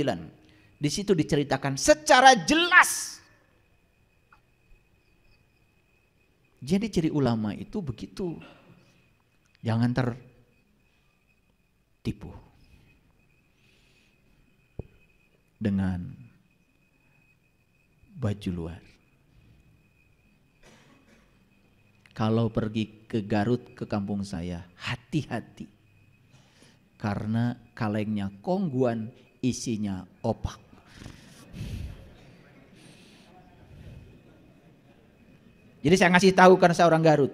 Di situ diceritakan secara jelas. Jadi ciri ulama itu begitu. Jangan tertipu dengan baju luar. Kalau pergi ke Garut, ke kampung saya, hati-hati. Karena kalengnya kongguan, isinya opak. Jadi saya ngasih tahu karena saya orang Garut.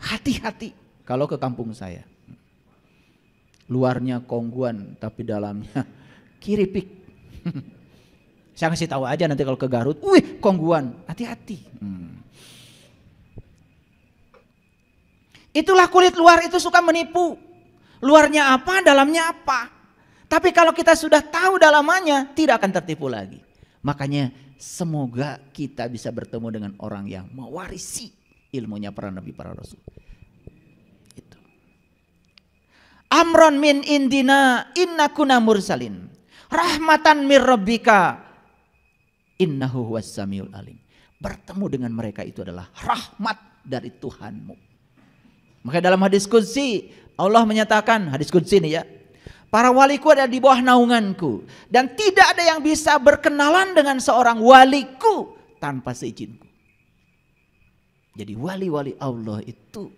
Hati-hati kalau ke kampung saya. Luarnya kongguan, tapi dalamnya kiripik. Saya ngasih tahu aja nanti kalau ke Garut, wih kongguan, hati-hati. Itulah kulit luar itu suka menipu. Luarnya apa, dalamnya apa. Tapi kalau kita sudah tahu dalamannya, tidak akan tertipu lagi. Makanya semoga kita bisa bertemu dengan orang yang mewarisi ilmunya para nabi, para rasul. Itu. Amron min indina inna kuna mursalin. Rahmatan mir rabbika innahu huwas samiul alim. Bertemu dengan mereka itu adalah rahmat dari Tuhanmu. Maka dalam hadis qudsi Allah menyatakan, hadis qudsi ini ya, para waliku ada di bawah naunganku dan tidak ada yang bisa berkenalan dengan seorang waliku tanpa seizinku. Jadi wali-wali Allah itu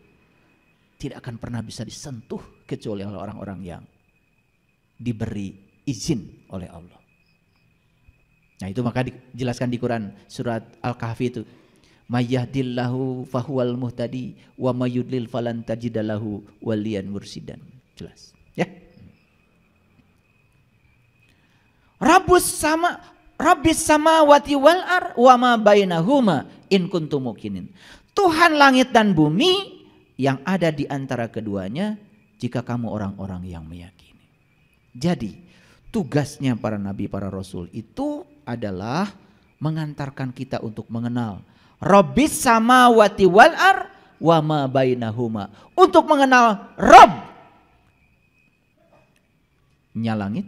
tidak akan pernah bisa disentuh kecuali oleh orang-orang yang diberi izin oleh Allah. Nah itu maka dijelaskan di Quran surat Al-Kahfi itu, Mayyahdillahu fahuwal muhtadi wa mayyudlil falan tajidalahu waliyan mursidan. Jelas ya. Rabbis samawati wal ar wa ma bainahuma in kuntum muqinin. Tuhan langit dan bumi yang ada di antara keduanya jika kamu orang-orang yang meyakini. Jadi tugasnya para nabi, para rasul itu adalah mengantarkan kita untuk mengenal Rabbis samawati wal ar wa ma bainahuma, untuk mengenal Rabb-nya langit,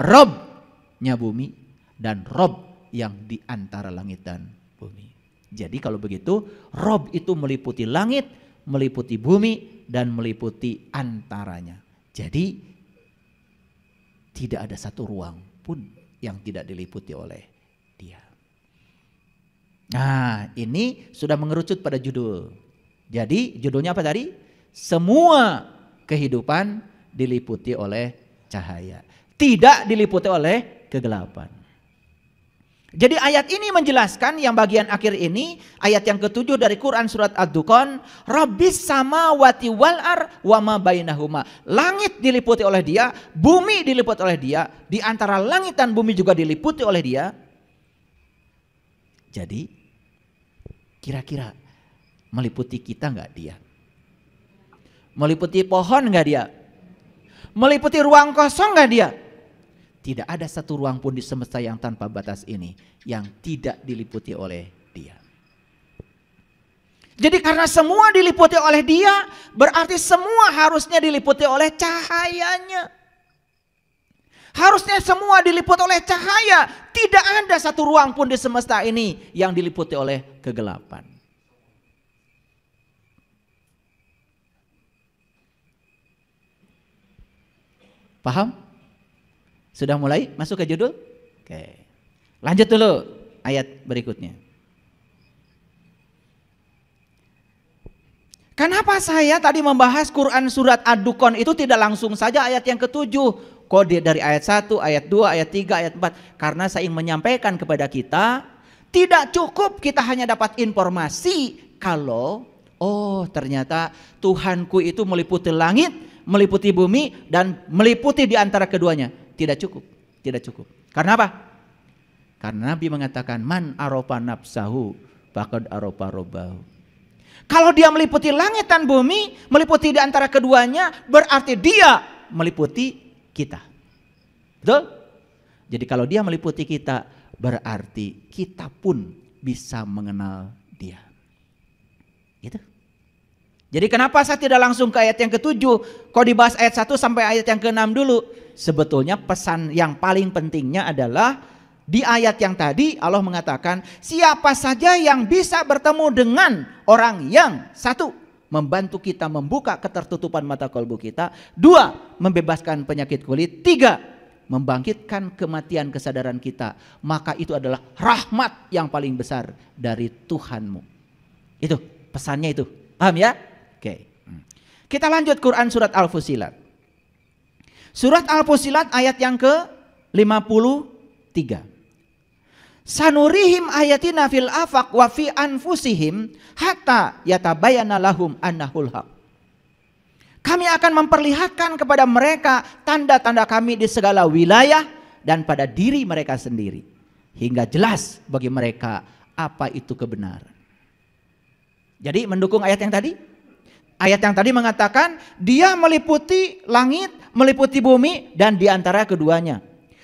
Rabb-nya bumi, dan Rabb yang di antara langit dan bumi. Jadi kalau begitu Rabb itu meliputi langit, meliputi bumi, dan meliputi antaranya. Jadi tidak ada satu ruang pun yang tidak diliputi oleh Dia. Nah ini sudah mengerucut pada judul. Jadi judulnya apa tadi? Semua kehidupan diliputi oleh cahaya, tidak diliputi oleh kegelapan. Jadi ayat ini menjelaskan yang bagian akhir ini, ayat yang ke-7 dari Quran surat Ad-Dukhan, Rabbis samawati wal ar wa ma bainahuma. Langit diliputi oleh Dia, bumi diliputi oleh Dia, di antara langit dan bumi juga diliputi oleh Dia. Jadi kira-kira meliputi kita enggak Dia? Meliputi pohon enggak Dia? Meliputi ruang kosong enggak Dia? Tidak ada satu ruang pun di semesta yang tanpa batas ini yang tidak diliputi oleh Dia. Jadi karena semua diliputi oleh Dia, berarti semua harusnya diliputi oleh cahayanya. Harusnya semua diliputi oleh cahaya. Tidak ada satu ruang pun di semesta ini yang diliputi oleh kegelapan. Paham? Sudah mulai masuk ke judul? Oke. Lanjut dulu ayat berikutnya. Kenapa saya tadi membahas Quran surat Ad-Dukhan itu tidak langsung saja ayat yang ke-7? Kode dari ayat 1, ayat 2, ayat 3, ayat 4. Karena saya ingin menyampaikan kepada kita, tidak cukup kita hanya dapat informasi kalau ternyata Tuhanku itu meliputi langit, meliputi bumi, dan meliputi di antara keduanya. Tidak cukup, tidak cukup. Karena apa? Karena Nabi mengatakan man arofa nafsahu faqad arofa robbahu. Kalau Dia meliputi langit dan bumi, meliputi di antara keduanya, berarti Dia meliputi kita. Betul? Jadi kalau Dia meliputi kita, berarti kita pun bisa mengenal Dia. Gitu. Jadi kenapa saya tidak langsung ke ayat yang ke-7? Kok dibahas ayat 1 sampai ayat yang ke-6 dulu? Sebetulnya pesan yang paling pentingnya adalah di ayat yang tadi Allah mengatakan siapa saja yang bisa bertemu dengan orang yang satu, membantu kita membuka ketertutupan mata kalbu kita, 2, membebaskan penyakit kulit, 3, membangkitkan kematian kesadaran kita, maka itu adalah rahmat yang paling besar dari Tuhanmu. Itu pesannya itu. Paham ya? Oke. Kita lanjut Quran surat Al-Fussilat. Surat Al-Fussilat ayat yang ke-53. Sanurihim ayatina fil afaq wa fi anfusihim hatta yatabayyana lahum annahul haq. Kami akan memperlihatkan kepada mereka tanda-tanda kami di segala wilayah dan pada diri mereka sendiri, hingga jelas bagi mereka apa itu kebenaran. Jadi mendukung ayat yang tadi? Ayat yang tadi mengatakan Dia meliputi langit, meliputi bumi, dan di antara keduanya.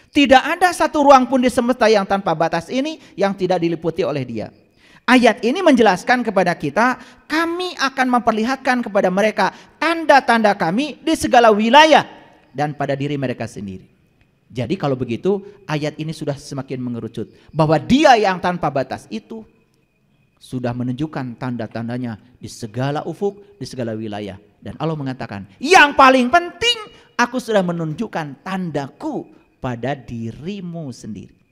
Tidak ada satu ruang pun di semesta yang tanpa batas ini yang tidak diliputi oleh Dia. Ayat ini menjelaskan kepada kita, kami akan memperlihatkan kepada mereka tanda-tanda kami di segala wilayah dan pada diri mereka sendiri. Jadi kalau begitu, ayat ini sudah semakin mengerucut bahwa Dia yang tanpa batas itu sudah menunjukkan tanda-tandanya di segala ufuk, di segala wilayah. Dan Allah mengatakan, yang paling penting, aku sudah menunjukkan tandaku pada dirimu sendiri.